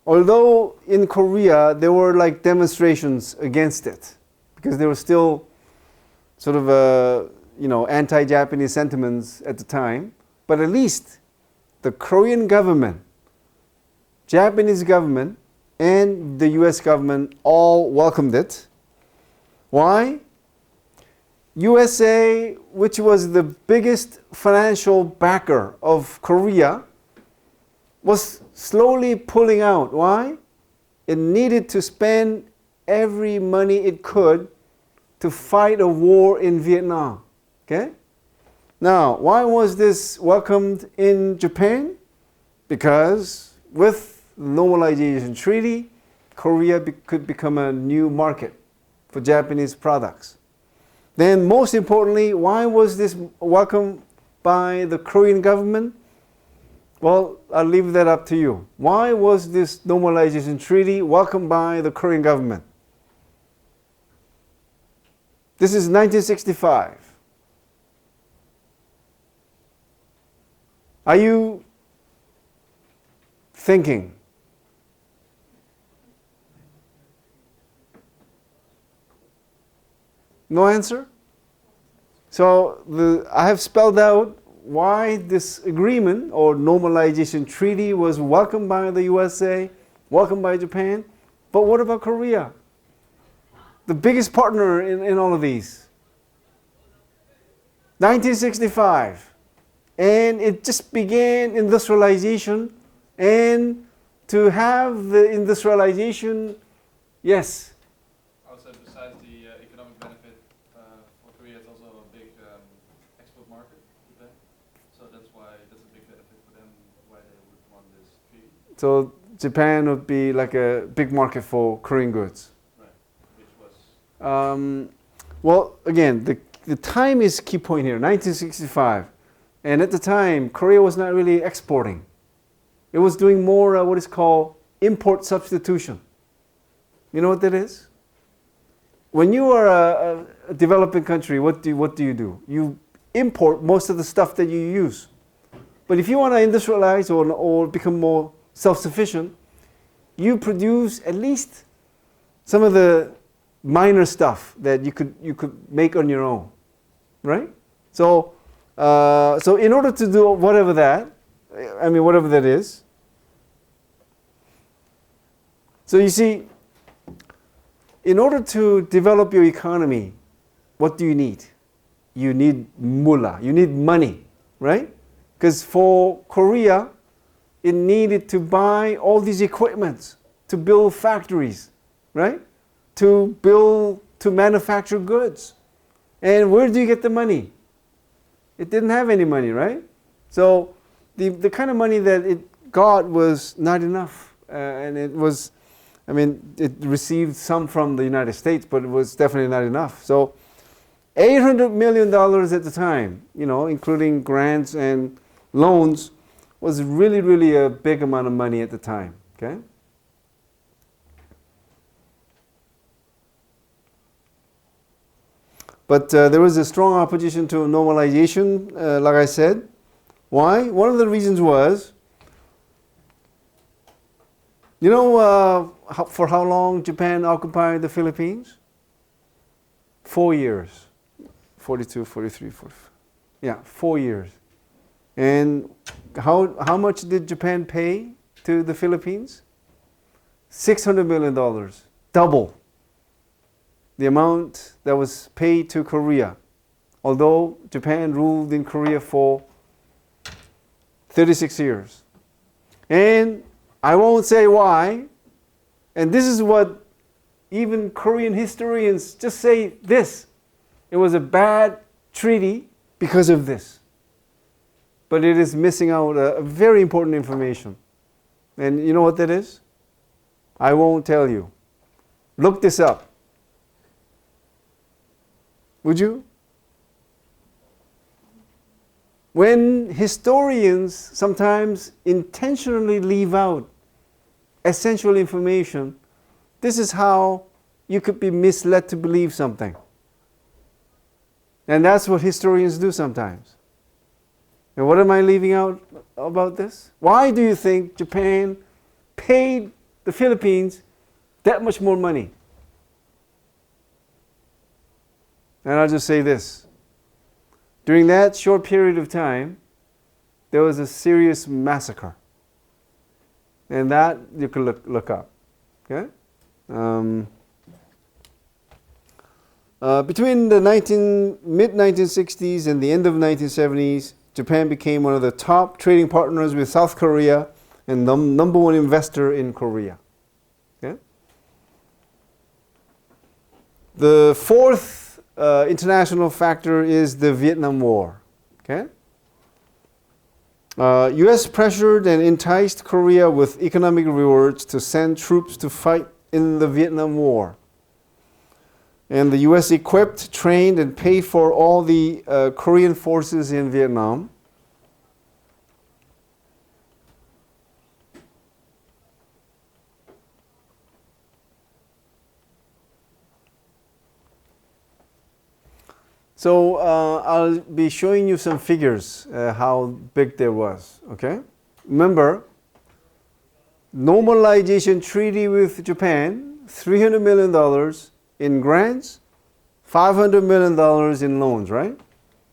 although in Korea there were like demonstrations against it, because there were still sort of anti-Japanese sentiments at the time, but at least the Korean government, Japanese government, and the US government all welcomed it. Why? USA, which was the biggest financial backer of Korea, was slowly pulling out. Why? It needed to spend every money it could to fight a war in Vietnam. Okay? Now, why was this welcomed in Japan? Because with the normalization treaty, Korea could become a new market for Japanese products. Then most importantly, why was this welcomed by the Korean government? Well, I'll leave that up to you. Why was this normalization treaty welcomed by the Korean government? This is 1965. Are you thinking? No answer? So I have spelled out why this agreement or normalization treaty was welcomed by the USA, welcomed by Japan. But what about Korea? The biggest partner in all of these. 1965. And it just began industrialization. And to have the industrialization, yes. Also, besides the economic benefit for Korea, it's also a big export market, Japan. So that's a big benefit for them, why they would want this treaty. So Japan would be like a big market for Korean goods. Right, which was... Well, again, the time is key point here, 1965. And at the time, Korea was not really exporting. It was doing more what is called import substitution. You know what that is? When you are a developing country, what do you do? You import most of the stuff that you use. But if you want to industrialize or become more self-sufficient, you produce at least some of the minor stuff that you could make on your own, right? So in order to do whatever that is. So you see, in order to develop your economy, what do you need? You need mullah, you need money, right? Because for Korea, it needed to buy all these equipments to build factories, right? To manufacture goods. And where do you get the money? It didn't have any money, right? So the kind of money that it got was not enough. And it received some from the United States, but it was definitely not enough. So $800 million at the time, including grants and loans, was really, really a big amount of money at the time, okay? But there was a strong opposition to normalization, like I said. Why? One of the reasons was, for how long Japan occupied the Philippines? 4 years. 42, 43, 44. Yeah, 4 years. And how much did Japan pay to the Philippines? $600 million, double the amount that was paid to Korea. Although Japan ruled in Korea for 36 years. And I won't say why. And this is what even Korean historians just say this. It was a bad treaty because of this. But it is missing out a very important information. And you know what that is? I won't tell you. Look this up. Would you? When historians sometimes intentionally leave out essential information, this is how you could be misled to believe something. And that's what historians do sometimes. And what am I leaving out about this? Why do you think Japan paid the Philippines that much more money? And I'll just say this. During that short period of time, there was a serious massacre. And that you can look up. Okay? Between the mid-1960s and the end of the 1970s, Japan became one of the top trading partners with South Korea and the number one investor in Korea. Okay? The fourth international factor is the Vietnam War. Okay? U.S. pressured and enticed Korea with economic rewards to send troops to fight in the Vietnam War. And the US equipped, trained, and paid for all the Korean forces in Vietnam. So I'll be showing you some figures, how big there was, okay? Remember, normalization treaty with Japan, $300 million in grants, $500 million in loans, right?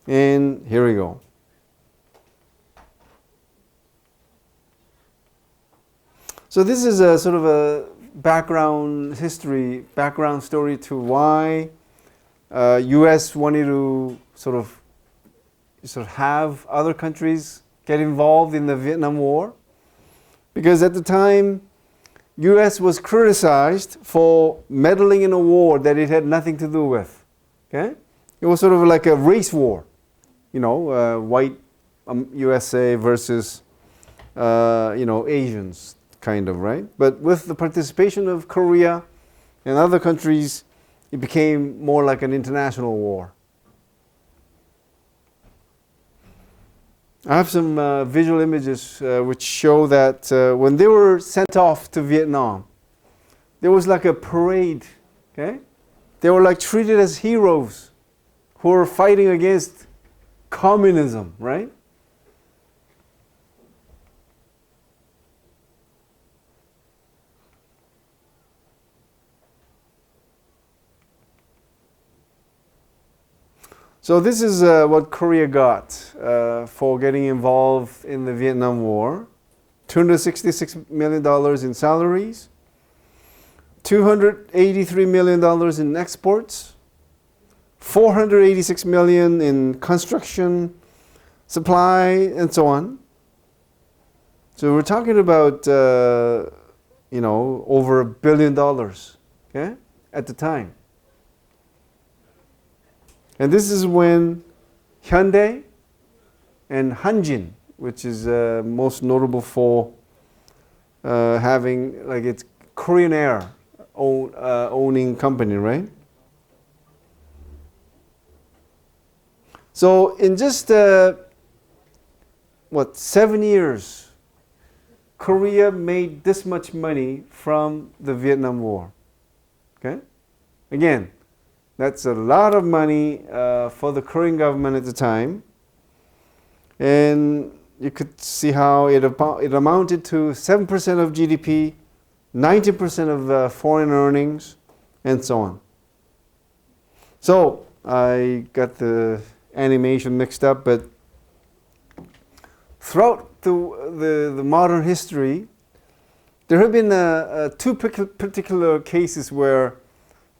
And here we go. So this is a sort of a background history, background story to why U.S. wanted to sort of have other countries get involved in the Vietnam War, because at the time, U.S. was criticized for meddling in a war that it had nothing to do with. Okay, it was sort of like a race war, you know, white USA versus Asians, kind of, right? But with the participation of Korea and other countries, it became more like an international war. I have some visual images which show that when they were sent off to Vietnam, there was like a parade, okay? They were like treated as heroes who were fighting against communism, right? So this is what Korea got for getting involved in the Vietnam War. $266 million in salaries, $283 million in exports, $486 million in construction, supply, and so on. So we're talking about, over $1 billion, okay, at the time. And this is when Hyundai and Hanjin, which is most notable for having like its Korean Air owning company, right? So in just 7 years, Korea made this much money from the Vietnam War. Okay, again. That's a lot of money for the Korean government at the time. And you could see how it amounted to 7% of GDP, 90% of foreign earnings, and so on. So I got the animation mixed up, but throughout the modern history, there have been two particular cases where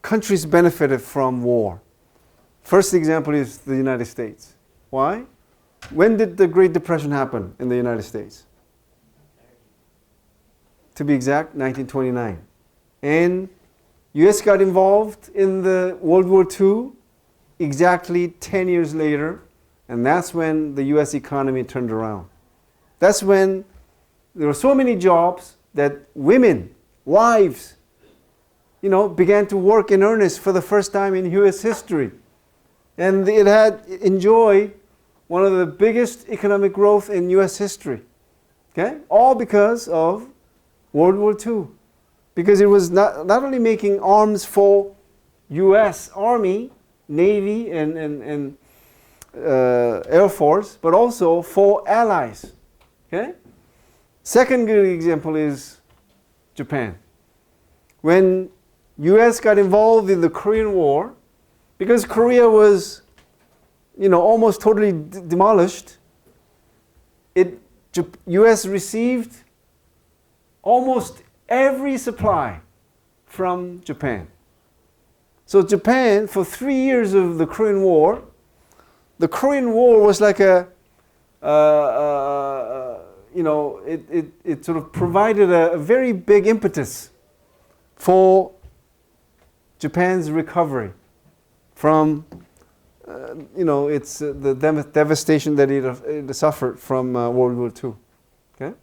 countries benefited from war. First example is the United States. Why? When did the Great Depression happen in the United States? To be exact, 1929. And US got involved in the World War II exactly 10 years later, and that's when the US economy turned around. That's when there were so many jobs that women, wives, began to work in earnest for the first time in US history. And it had enjoyed one of the biggest economic growth in US history. Okay? All because of World War II. Because it was not only making arms for US Army, Navy, and Air Force, but also for allies. Okay? Second good example is Japan. When US got involved in the Korean War, because Korea was, almost totally demolished, US received almost every supply from Japan. So Japan, for 3 years of the Korean War was like it sort of provided a very big impetus for Japan's recovery from, the devastation that it suffered from World War II. Okay.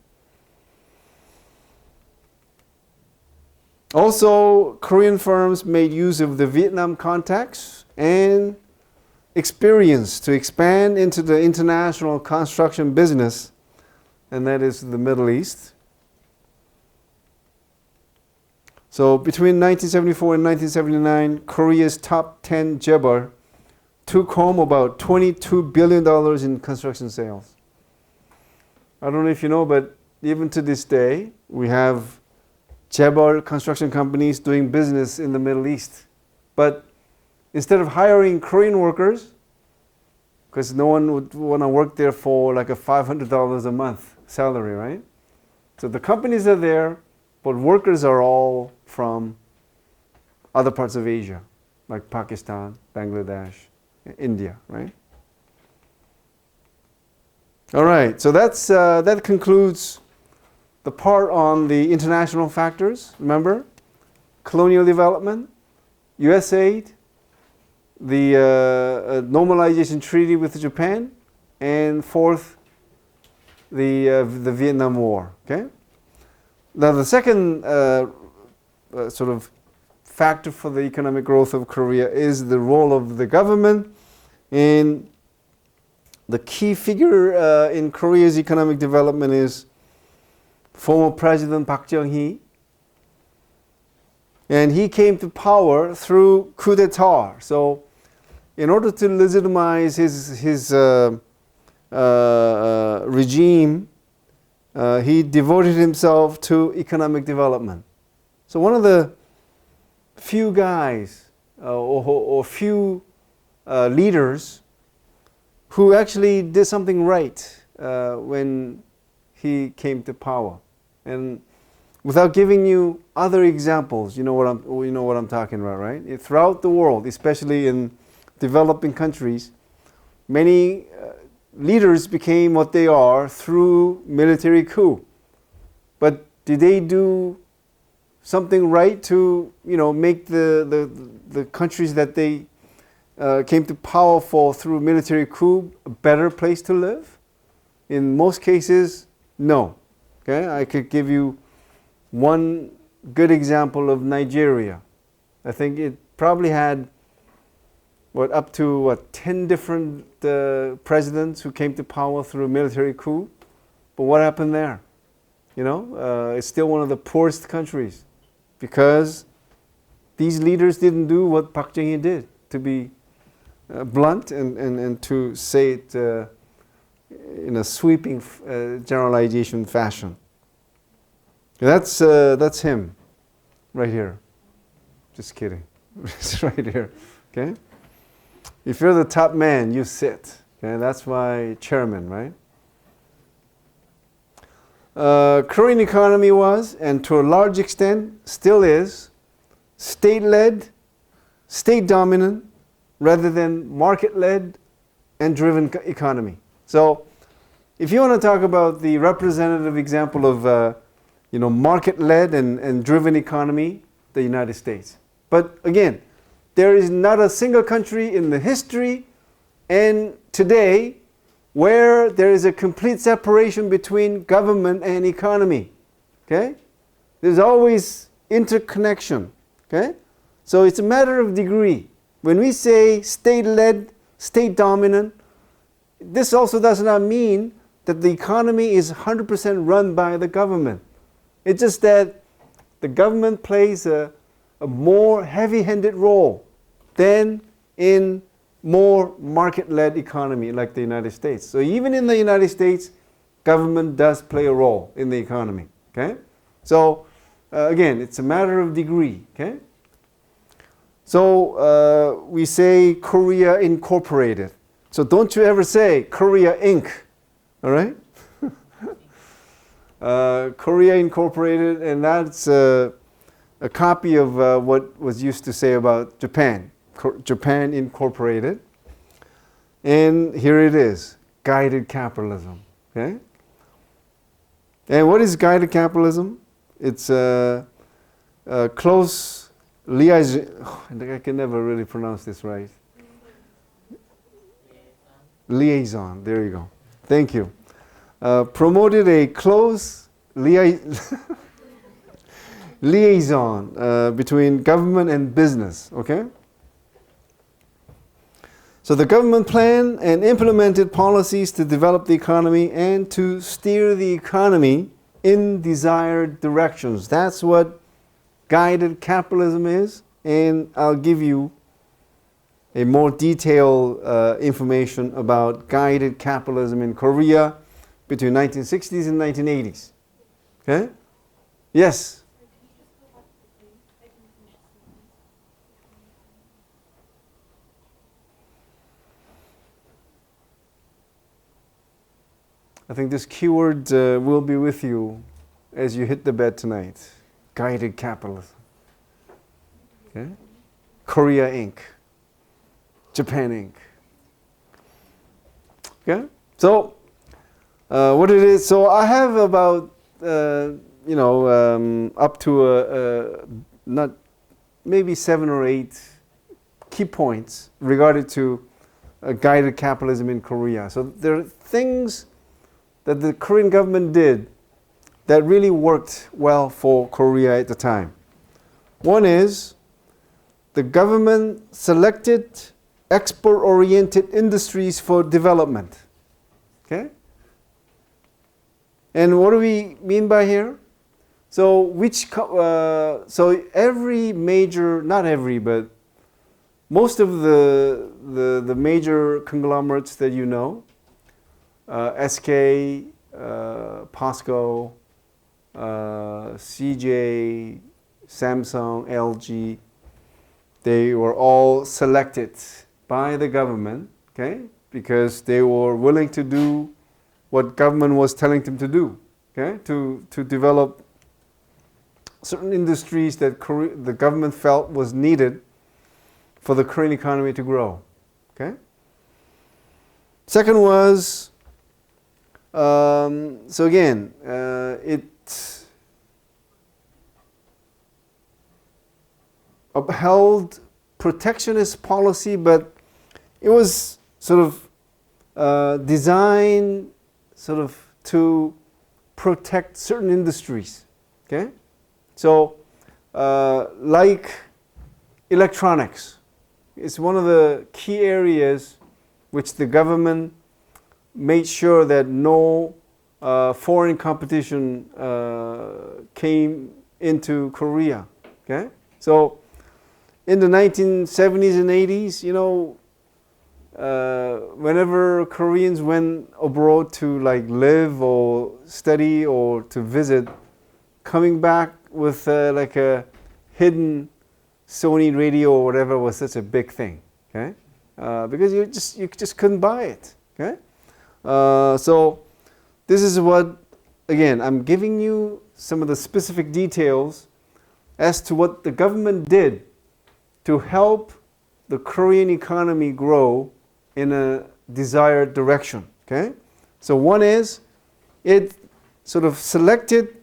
Also, Korean firms made use of the Vietnam contacts and experience to expand into the international construction business, and that is the Middle East. So between 1974 and 1979, Korea's top 10 재벌 took home about $22 billion in construction sales. I don't know if you know, but even to this day, we have 재벌 construction companies doing business in the Middle East. But instead of hiring Korean workers, because no one would want to work there for like a $500 a month salary, right? So the companies are there, but workers are all from other parts of Asia, like Pakistan, Bangladesh, India, right? All right, so that concludes the part on the international factors. Remember, colonial development, U.S. aid, the normalization treaty with Japan, and fourth, the Vietnam War. Okay. Now the second sort of factor for the economic growth of Korea is the role of the government. And the key figure in Korea's economic development is former President Park Chung-hee. And he came to power through coup d'etat. So in order to legitimize his regime, he devoted himself to economic development. So one of the few guys or few leaders who actually did something right when he came to power. And without giving you other examples, you know what I'm talking about, right? Throughout the world, especially in developing countries, many leaders became what they are through military coup. But did they do something right to, make the countries that they came to power for through military coup a better place to live? In most cases, no. Okay, I could give you one good example of Nigeria. I think it probably had up to 10 different presidents who came to power through a military coup. But what happened there? It's still one of the poorest countries because these leaders didn't do what Park Chung-hee did, to be blunt and to say it in a sweeping generalization fashion. That's him right here. Just kidding. It's right here. Okay? If you're the top man, you sit. Okay? That's why chairman, right? Korean economy was, and to a large extent still is, state-led, state-dominant, rather than market-led and driven economy. So, if you want to talk about the representative example of, market-led and driven economy, the United States. But again, there is not a single country in the history and today where there is a complete separation between government and economy. Okay? There's always interconnection. Okay? So it's a matter of degree. When we say state-led, state-dominant, this also does not mean that the economy is 100% run by the government. It's just that the government plays a more heavy-handed role than in more market-led economy like the United States. So even in the United States, government does play a role in the economy. Okay? So again, it's a matter of degree. Okay? So we say Korea Incorporated. So don't you ever say Korea Inc. All right? Korea Incorporated, and that's a copy of what was used to say about Japan. Japan Incorporated. And here it is, guided capitalism. Okay? And what is guided capitalism? It's a close liaison. I can never really pronounce this right. Liaison. There you go. Thank you. Promoted a close liaison between government and business, okay? So the government planned and implemented policies to develop the economy and to steer the economy in desired directions. That's what guided capitalism is, and I'll give you a more detailed information about guided capitalism in Korea between 1960s and 1980s. Okay? Yes? I think this keyword will be with you as you hit the bed tonight. Guided capitalism. Okay? Korea Inc. Japan Inc. Okay? So, what it is, so I have about, up to not maybe 7 or 8 key points regarding to guided capitalism in Korea. So there are things that the Korean government did that really worked well for Korea at the time. One is the government selected export-oriented industries for development. Okay? And what do we mean by here? So so every major, not every, but most of the major conglomerates that you know, SK, POSCO, CJ, Samsung, LG, they were all selected by the government, okay, because they were willing to do what government was telling them to do, okay, to develop certain industries that the government felt was needed for the Korean economy to grow, okay. Second was, so again, it upheld protectionist policy, but it was sort of designed sort of to protect certain industries, okay? So, like electronics, it's one of the key areas which the government made sure that no foreign competition came into Korea, okay? So, in the 1970s and 80s, you know, whenever Koreans went abroad to like live or study or to visit, coming back with like a hidden Sony radio or whatever was such a big thing, okay? Because you just couldn't buy it, okay? So this is what, again, I'm giving you some of the specific details as to what the government did to help the Korean economy grow in a desired direction, okay? So one is, it sort of selected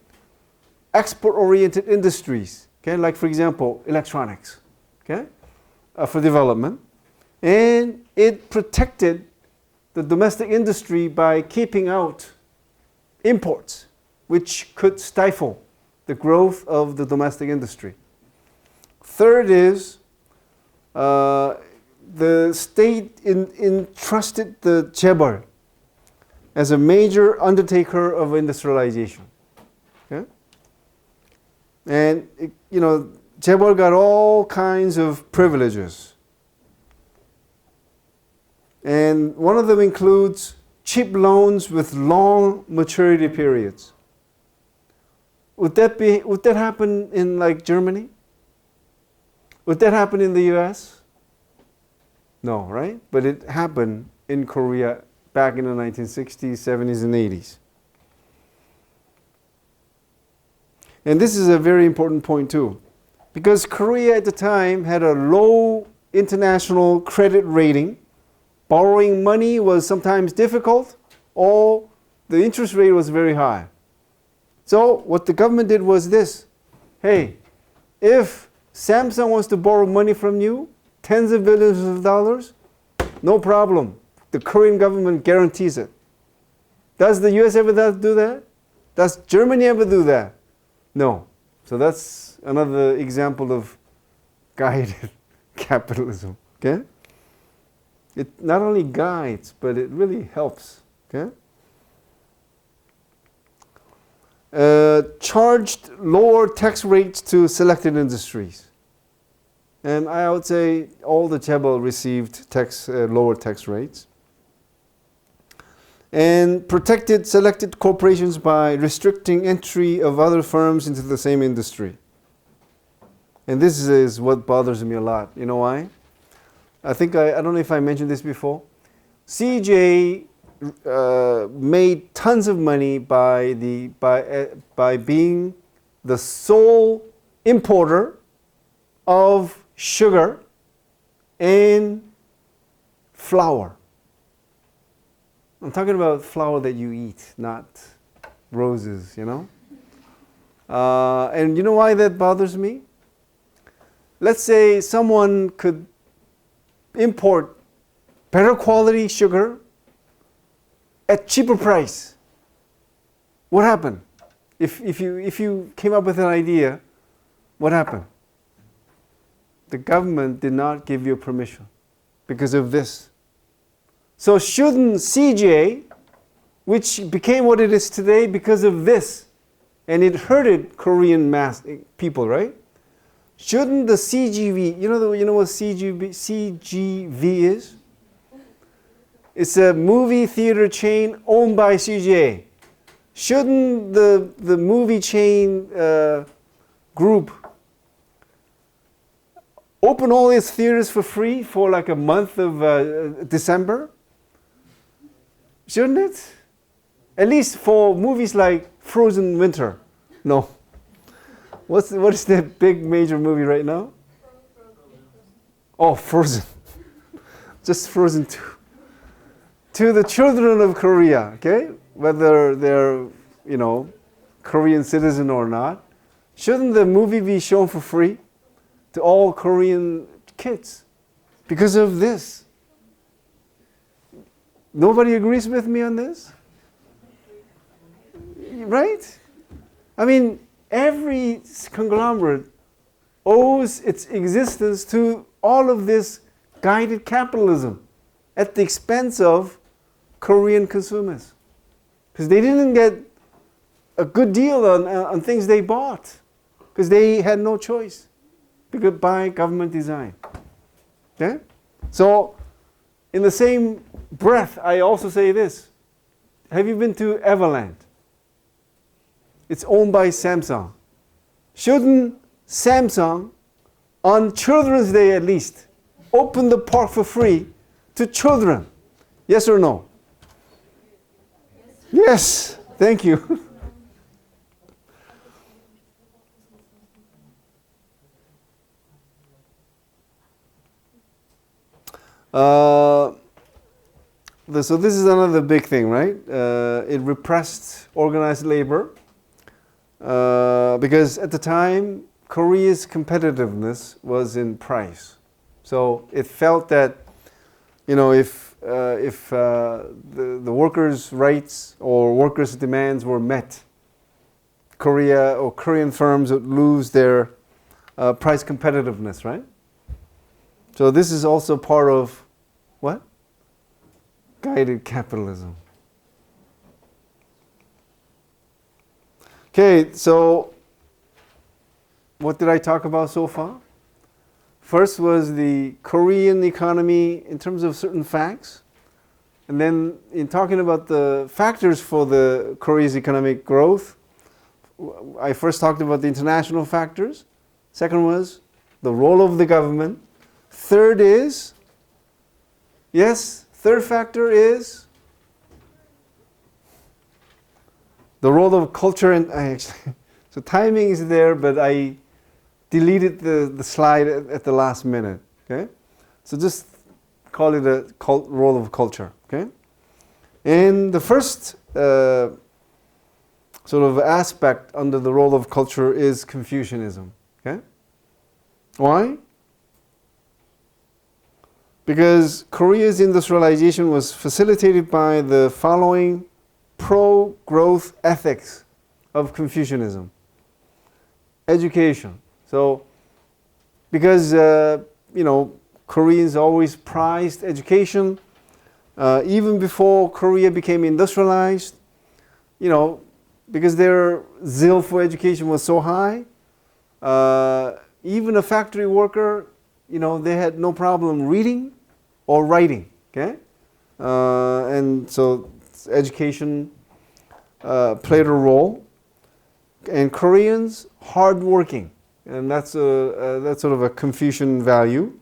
export-oriented industries, okay? Like, for example, electronics, okay? For development. And it protected the domestic industry by keeping out imports, which could stifle the growth of the domestic industry. Third is, the state entrusted the chaebol as a major undertaker of industrialization. Okay? And, you know, chaebol got all kinds of privileges. And one of them includes cheap loans with long maturity periods. Would that happen in like Germany? Would that happen in the US? No, right? But it happened in Korea back in the 1960s, 70s, and 80s. And this is a very important point too, because Korea at the time had a low international credit rating. Borrowing money was sometimes difficult, or the interest rate was very high. So what the government did was this: hey, if Samsung wants to borrow money from you, tens of billions of dollars, no problem. The Korean government guarantees it. Does the US ever do that? Does Germany ever do that? No. So that's another example of guided capitalism. Okay? It not only guides, but it really helps. Okay? Charged lower tax rates to selected industries. And I would say all the chaebol received lower tax rates. And protected selected corporations by restricting entry of other firms into the same industry. And this is what bothers me a lot. You know why? I don't know if I mentioned this before. CJ made tons of money by being the sole importer of sugar and flour. I'm talking about flour that you eat, not roses, you know? And you know why that bothers me? Let's say someone could import better quality sugar at cheaper price. What happened? If you came up with an idea, what happened? The government did not give you permission because of this. So shouldn't CJ, which became what it is today because of this, and it hurted Korean people, right? Shouldn't the CGV, you know what CGV is? It's a movie theater chain owned by CJ. Shouldn't the movie chain group open all its theaters for free for like a month of December? Shouldn't it? At least for movies like Frozen Winter. No. What is the big major movie right now? Oh, Frozen. Just Frozen 2. To the children of Korea, okay? Whether they're, Korean citizen or not, shouldn't the movie be shown for free to all Korean kids? Because of this. Nobody agrees with me on this? Right? I mean, every conglomerate owes its existence to all of this guided capitalism at the expense of Korean consumers. Because they didn't get a good deal on things they bought. Because they had no choice. Because by government design. Okay? So, in the same breath, I also say this. Have you been to Everland? It's owned by Samsung. Shouldn't Samsung, on Children's Day at least, open the park for free to children? Yes or no? Yes. Thank you. So this is another big thing, right? It repressed organized labor because at the time, Korea's competitiveness was in price. So it felt that, if the workers' rights or workers' demands were met, Korea or Korean firms would lose their price competitiveness, right? So this is also part of what? Guided capitalism. Okay, so what did I talk about so far? First was the Korean economy in terms of certain facts. And then in talking about the factors for the Korea's economic growth, I first talked about the international factors. Second was the role of the government. Third factor is the role of culture and so timing is there, but I deleted the slide at the last minute. Okay, so just call it a role of culture. Okay, and the first sort of aspect under the role of culture is Confucianism. Okay, why? Because Korea's industrialization was facilitated by the following pro-growth ethics of Confucianism. education. So, because Koreans always prized education, even before Korea became industrialized, because their zeal for education was so high, even a factory worker, they had no problem reading or writing. Okay, and so education played a role. And Koreans, hardworking, and that's sort of a Confucian value.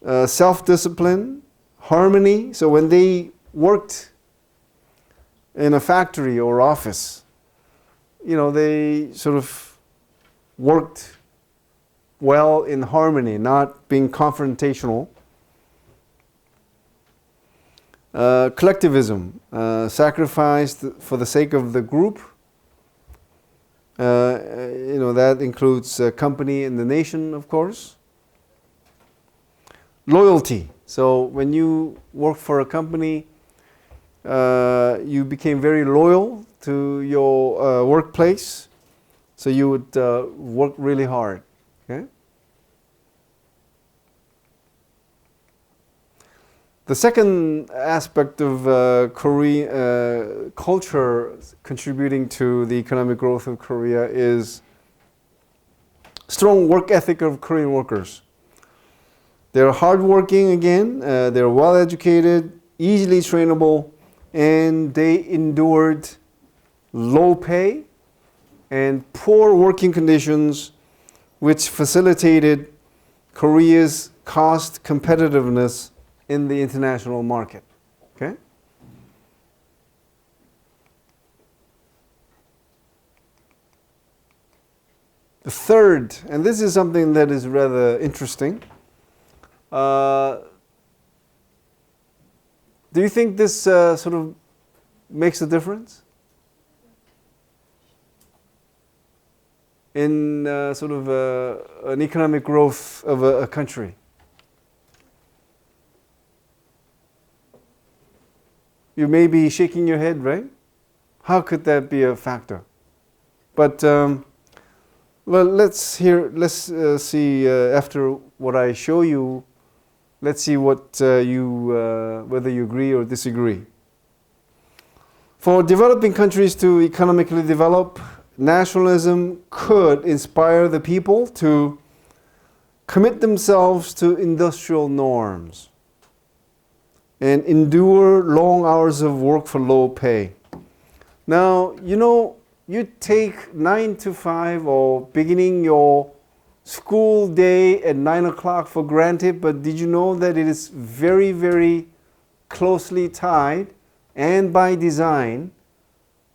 Self-discipline, harmony. So when they worked in a factory or office, they sort of worked well in harmony, not being confrontational. Collectivism, sacrificed for the sake of the group. That includes company and the nation, of course. Loyalty. So when you work for a company, you became very loyal to your workplace. So you would work really hard. Okay? The second aspect of Korean culture contributing to the economic growth of Korea is strong work ethic of Korean workers. They're hardworking again, they're well educated, easily trainable, and they endured low pay and poor working conditions, which facilitated Korea's cost competitiveness in the international market. Okay? The third, and this is something that is rather interesting. Do you think this sort of makes a difference in sort of an economic growth of a country? You may be shaking your head, right? How could that be a factor? But let's see after what I show you. Let's see what whether you agree or disagree. For developing countries to economically develop, nationalism could inspire the people to commit themselves to industrial norms and endure long hours of work for low pay. Now, you take 9 to 5 or beginning your school day at 9 o'clock for granted, but did you know that it is very, very closely tied and by design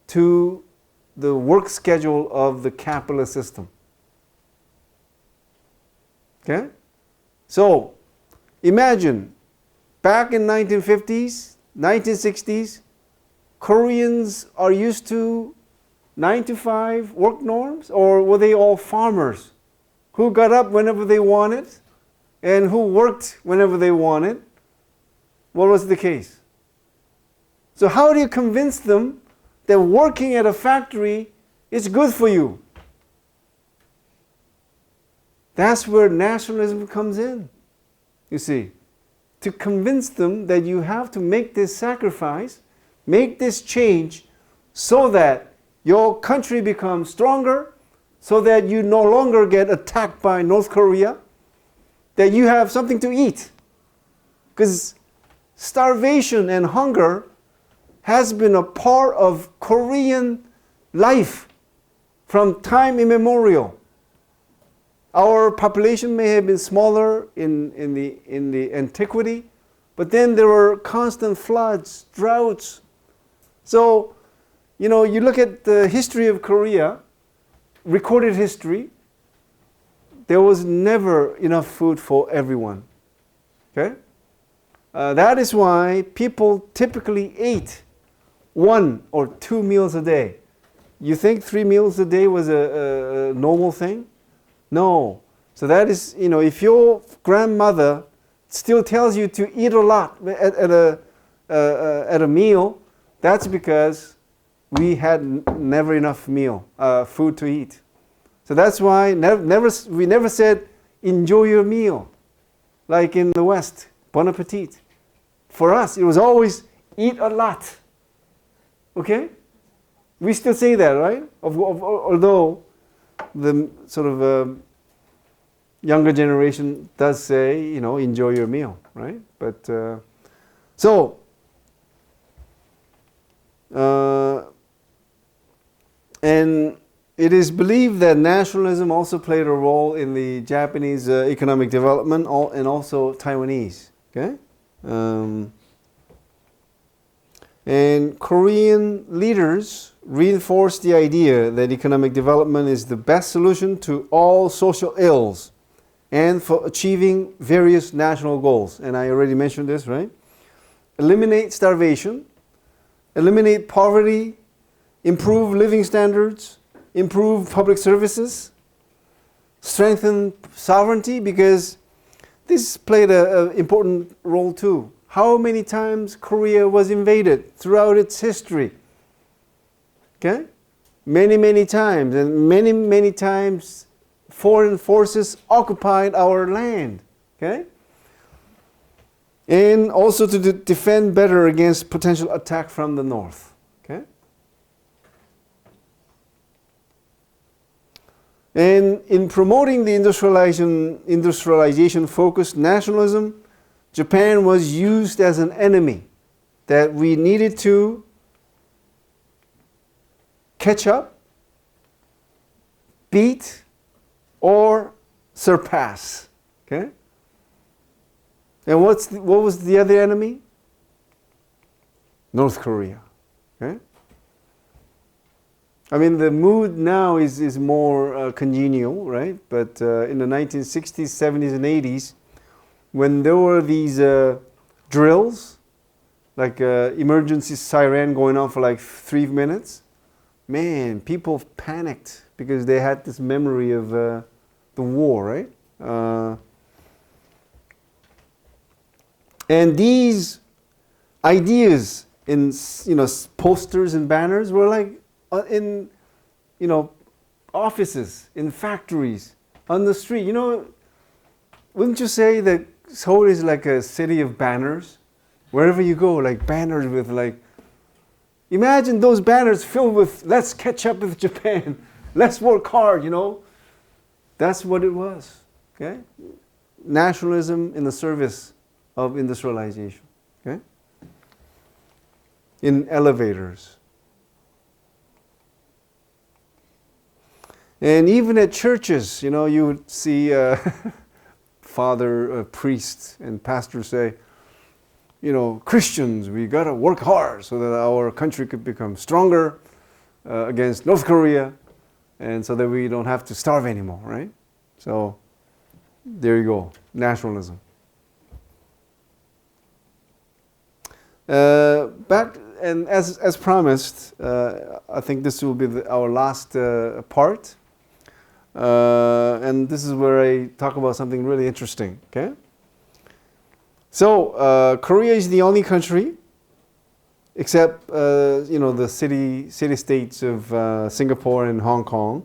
to the work schedule of the capitalist system? Okay? So, imagine back in 1950s, 1960s, Koreans are used to 9 to 5 work norms, or were they all farmers who got up whenever they wanted and who worked whenever they wanted? What was the case? So how do you convince them that working at a factory is good for you? That's where nationalism comes in, you see. To convince them that you have to make this sacrifice, make this change, so that your country becomes stronger, so that you no longer get attacked by North Korea, that you have something to eat. Because starvation and hunger has been a part of Korean life from time immemorial. Our population may have been smaller in the antiquity, but then there were constant floods, droughts. So, you look at the history of Korea, recorded history, there was never enough food for everyone. Okay? That is why people typically ate 1 or 2 meals a day. You think 3 meals a day was a normal thing? No. So that is, if your grandmother still tells you to eat a lot at a meal, that's because we had never enough food to eat. So that's why we never said, enjoy your meal, like in the West, bon appetit. For us, it was always, eat a lot. Okay? We still say that, right? Although the sort of younger generation does say, enjoy your meal, right? But and it is believed that nationalism also played a role in the Japanese economic development and also Taiwanese. Okay, and Korean leaders reinforced the idea that economic development is the best solution to all social ills and for achieving various national goals. And I already mentioned this, right? Eliminate starvation, eliminate poverty, improve living standards, improve public services, strengthen sovereignty, because this played an important role too. How many times Korea was invaded throughout its history? Okay? Many, many times. And many, many times foreign forces occupied our land. Okay? And also to defend better against potential attack from the north. Okay? And in promoting the industrialization-focused nationalism, Japan was used as an enemy that we needed to catch up, beat, or surpass. Okay? And what was the other enemy? North Korea. Okay? I mean, the mood now is more congenial, right? But in the 1960s, 70s, and 80s, when there were these drills, like emergency siren going on for like 3 minutes, man, people panicked because they had this memory of the war, right? And these ideas in posters and banners were like in offices, in factories, on the street. Wouldn't you say that Seoul is like a city of banners? Wherever you go, like banners with like, imagine those banners filled with "Let's catch up with Japan, let's work hard." That's what it was. Okay, nationalism in the service of industrialization. Okay, in elevators. And even at churches, you would see father, priests, and pastors say, Christians, we got to work hard so that our country could become stronger against North Korea, and so that we don't have to starve anymore, right? So there you go, nationalism. And as promised, I think this will be our last part. And this is where I talk about something really interesting. Okay. So Korea is the only country, except the city-states of Singapore and Hong Kong,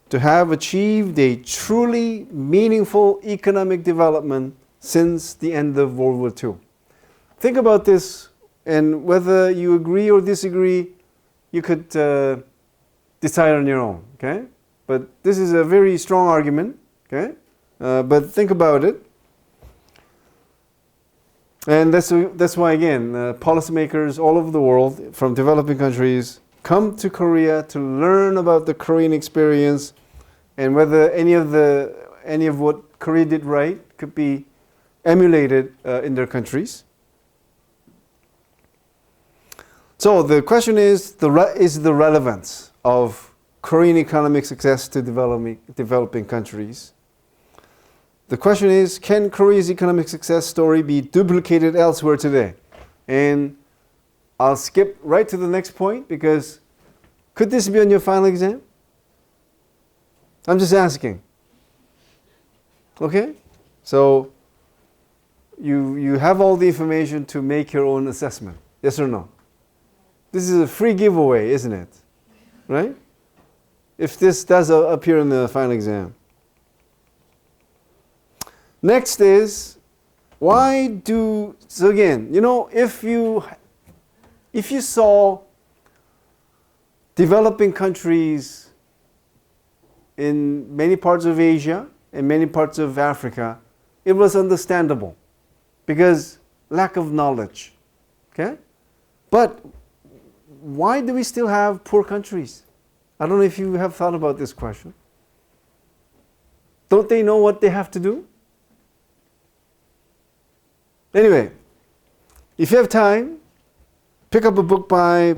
to have achieved a truly meaningful economic development since the end of World War II. Think about this, and whether you agree or disagree, you could decide on your own. Okay. But this is a very strong argument, okay? But think about it. And that's why, again, policymakers all over the world, from developing countries, come to Korea to learn about the Korean experience and whether any of what Korea did right could be emulated in their countries. So the question is the relevance of Korean economic success to developing countries. The question is, can Korea's economic success story be duplicated elsewhere today? And I'll skip right to the next point, because could this be on your final exam? I'm just asking. Okay? So you have all the information to make your own assessment. Yes or no? This is a free giveaway, isn't it? Right? if this does appear in the final exam. Next is, so again, if you saw developing countries in many parts of Asia and many parts of Africa, it was understandable because lack of knowledge. Okay? But why do we still have poor countries? I don't know if you have thought about this question. Don't they know what they have to do? Anyway, if you have time, pick up a book by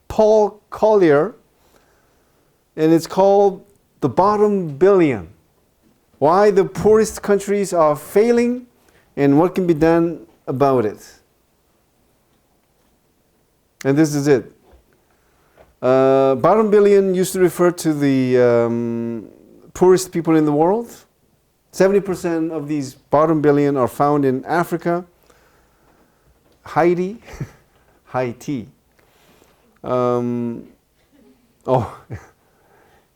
Paul Collier, and it's called The Bottom Billion: Why the Poorest Countries Are Failing and What Can Be Done About It. And this is it. Bottom billion used to refer to the poorest people in the world. 70% of these bottom billion are found in Africa, Haiti, Haiti.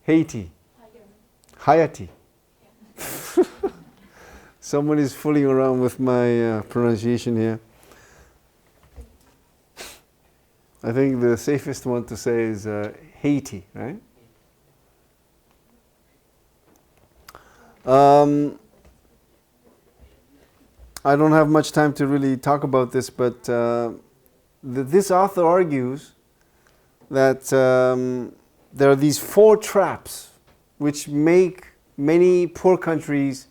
Haiti. Haiti. Someone is fooling around with my pronunciation here. I think the safest one to say is Haiti, right? I don't have much time to really talk about this, but this author argues that there are these 4 traps which make many poor countries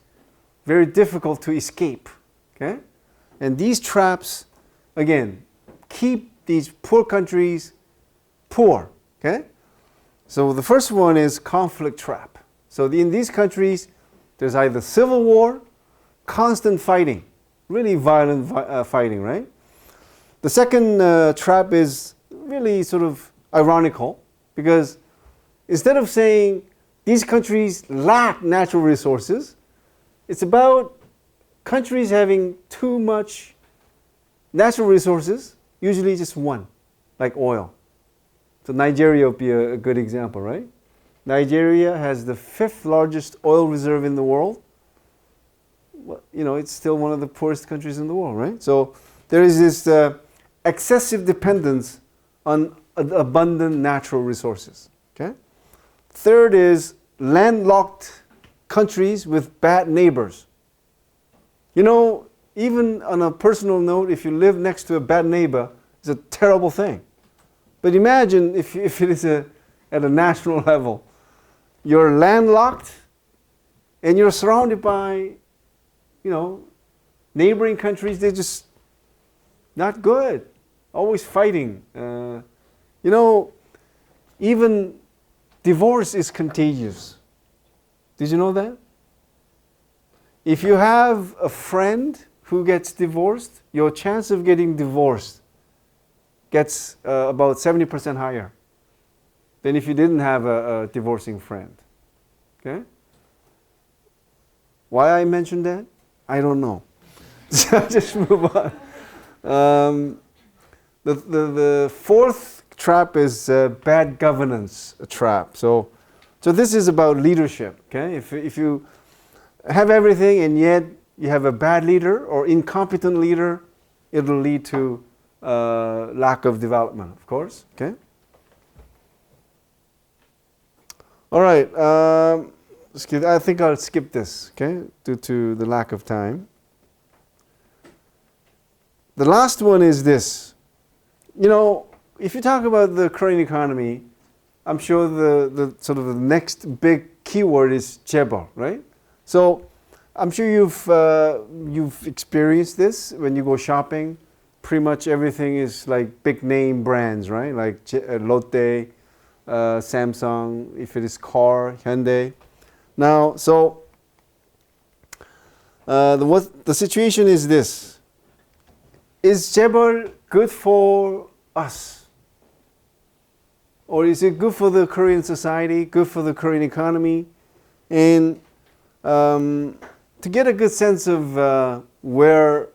very difficult to escape. Okay? And these traps, again, keep these poor countries poor. Okay? So the first one is conflict trap. So in these countries, there's either civil war, constant fighting, really violent fighting, right? The second trap is really sort of ironical, because instead of saying these countries lack natural resources, it's about countries having too much natural resources, usually just one, like oil. So Nigeria would be a good example, right? Nigeria has the 5th largest oil reserve in the world. Well, it's still one of the poorest countries in the world, right? So there is this excessive dependence on abundant natural resources. Okay? Third is landlocked countries with bad neighbors. Even on a personal note, if you live next to a bad neighbor, it's a terrible thing. But imagine if it is at a national level. You're landlocked and you're surrounded by, neighboring countries. They're just not good, always fighting. Even divorce is contagious. Did you know that? If you have a friend who gets divorced, your chance of getting divorced gets about 70% higher than if you didn't have a divorcing friend. Okay? Why I mentioned that? I don't know. So just move on. The 4th trap is bad governance trap. So this is about leadership. Okay? If you have everything and yet you have a bad leader or incompetent leader, it'll lead to lack of development, of course. Okay? All right. I think I'll skip this, okay, due to the lack of time. The last one is this. If you talk about the Korean economy, I'm sure the sort of the next big keyword is chaebol, right? So I'm sure you've experienced this when you go shopping. Pretty much everything is like big name brands, right? Like Lotte, Samsung, if it is car, Hyundai. Now, so the situation is this. Is chaebol good for us? Or is it good for the Korean society, good for the Korean economy? And to get a good sense of where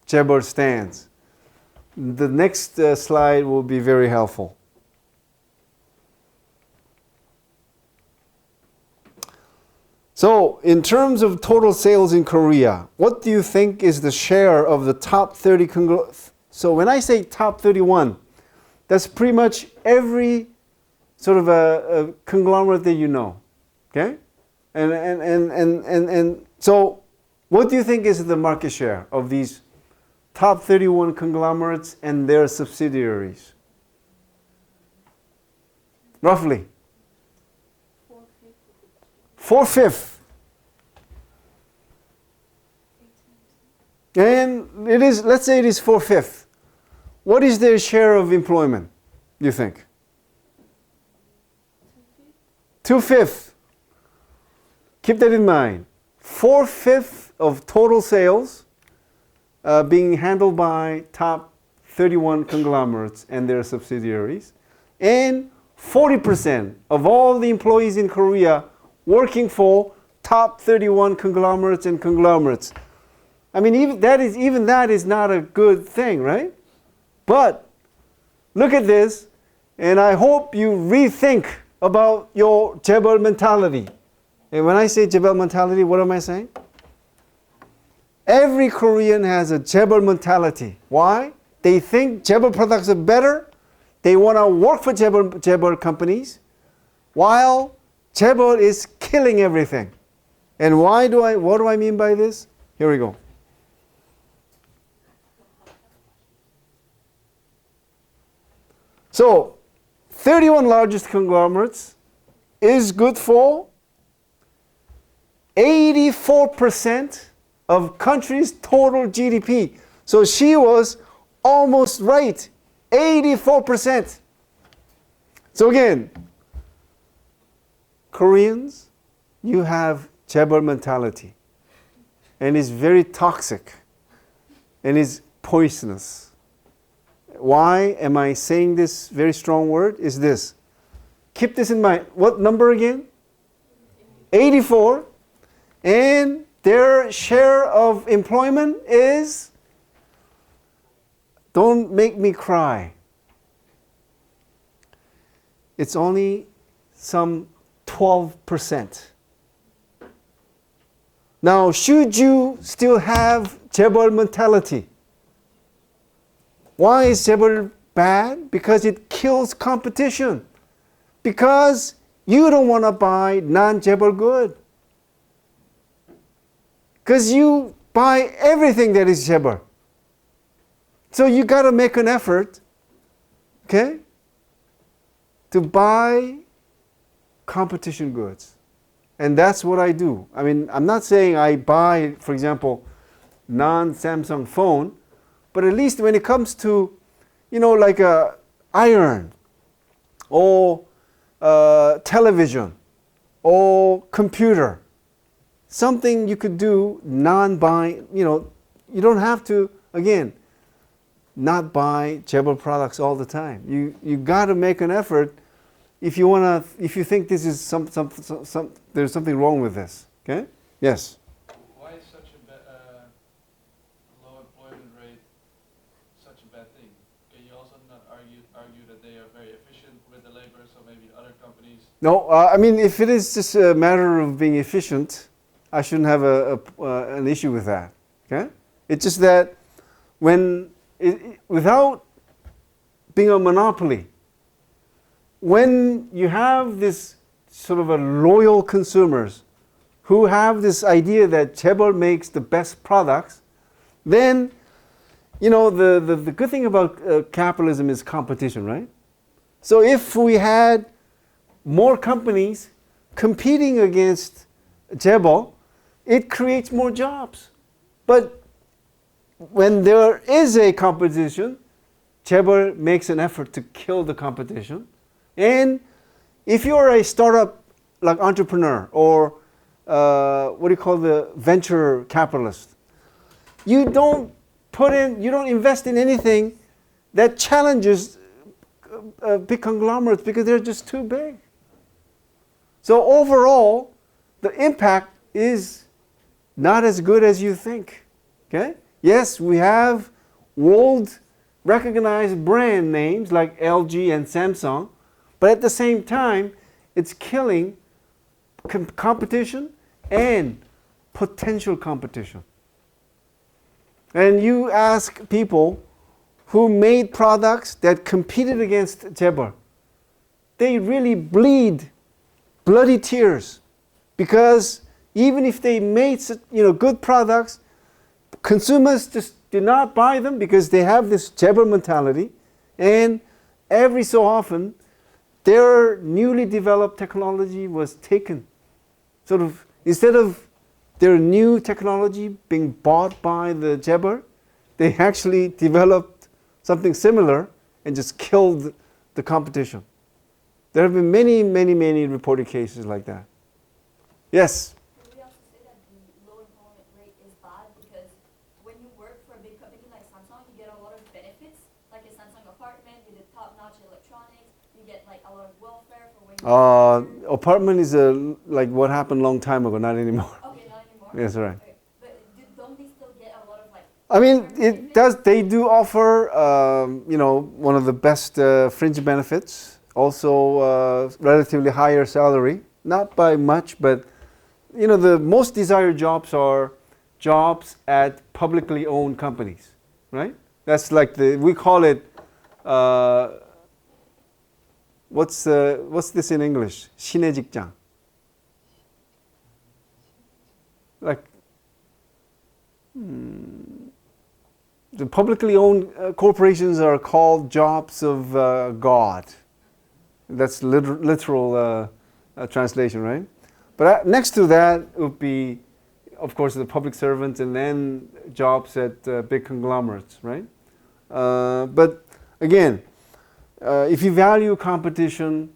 chaebol stands, the next slide will be very helpful. So, in terms of total sales in Korea, what do you think is the share of the top 30 So when I say top 31, that's pretty much every sort of a conglomerate that you know. Okay? And so what do you think is the market share of these top 31 conglomerates and their subsidiaries? Roughly. 4/5. And it is, let's say it is 4/5. What is their share of employment, you think? 2/5. Keep that in mind. 4/5 of total sales being handled by top 31 conglomerates and their subsidiaries. And 40% of all the employees in Korea working for top 31 conglomerates and conglomerates. I mean, even that is not a good thing, right? But look at this, and I hope you rethink about your 재벌 mentality. And when I say 재벌 mentality, what am I saying? Every Korean has a 재벌 mentality. Why? They think 재벌 products are better. They want to work for 재벌 companies, while 재벌 is killing everything. And what do I mean by this? Here we go. So, 31 largest conglomerates is good for 84% of country's total GDP. So she was almost right. 84%. So again, Koreans, you have 재벌 mentality. And it's very toxic. And it's poisonous. Why am I saying this very strong word? Is this. Keep this in mind. What number again? 84. And their share of employment is, don't make me cry, it's only some 12%. Now, should you still have 재벌 mentality? Why is 재벌 bad? Because it kills competition. Because you don't want to buy non-재벌 good. Because you buy everything that is 재벌. So you got to make an effort, okay, to buy competition goods. And that's what I do. I mean, I'm not saying I buy, for example, non-Samsung phone, but at least when it comes to, you know, like a iron or television or computer, something you could do non-buying, you know, you don't have to, again, not buy 재벌 products all the time. You got to make an effort if you think this is there's something wrong with this. Okay? Yes. Why is such a low employment rate such a bad thing? Can you also not argue that they are very efficient with the labor, so maybe other companies? No, I mean, if it is just a matter of being efficient, I shouldn't have an issue with that. Okay? It's just that without being a monopoly, when you have this sort of a loyal consumers who have this idea that 재벌 makes the best products, then, you know, the good thing about capitalism is competition, right? So if we had more companies competing against 재벌, it creates more jobs. But when there is a competition, 재벌 makes an effort to kill the competition. And if you're a startup like entrepreneur or what do you call the venture capitalist, you don't invest in anything that challenges big conglomerates because they're just too big. So overall, the impact is not as good as you think. Okay? Yes, we have world recognized brand names like LG and Samsung, but at the same time, it's killing competition and potential competition. And you ask people who made products that competed against 재벌, they really bleed bloody tears, because even if they made good products, consumers just do not buy them because they have this 재벌 mentality, and every so often their newly developed technology was taken. Sort of, instead of their new technology being bought by the 재벌, they actually developed something similar and just killed the competition. There have been many, many, many reported cases like that. Yes? Can we also say that the low employment rate is bad because when you work for a big company like Samsung, you get a lot of benefits, like a Samsung apartment with the top-notch electronics. You get like a lot of welfare for when you Apartment is like what happened a long time ago, not anymore. Okay, not anymore. Yes, right. Okay. But don't they still get a lot of like? I mean, welfare it does. They do offer, one of the best fringe benefits. Also, relatively higher salary, not by much, but the most desired jobs are jobs at publicly owned companies, right? That's like we call it. What's this in English? 신의 직장. Like. The publicly owned corporations are called jobs of God. That's literal translation, right? But next to that would be, of course, the public servants, and then jobs at big conglomerates, right? But again, if you value competition,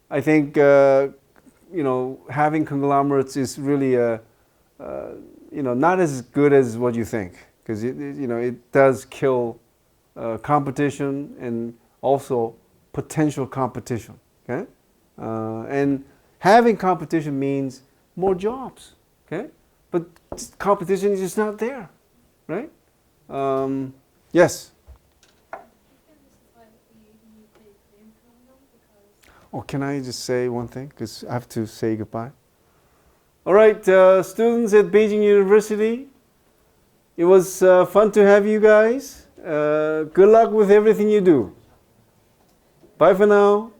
I think having conglomerates is really not as good as what you think, because it does kill competition and also potential competition. Okay, and having competition means more jobs. Okay, but competition is just not there, right? Yes. Oh, can I just say one thing? Because I have to say goodbye. All right, students at Beijing University, it was fun to have you guys. Good luck with everything you do. Bye for now.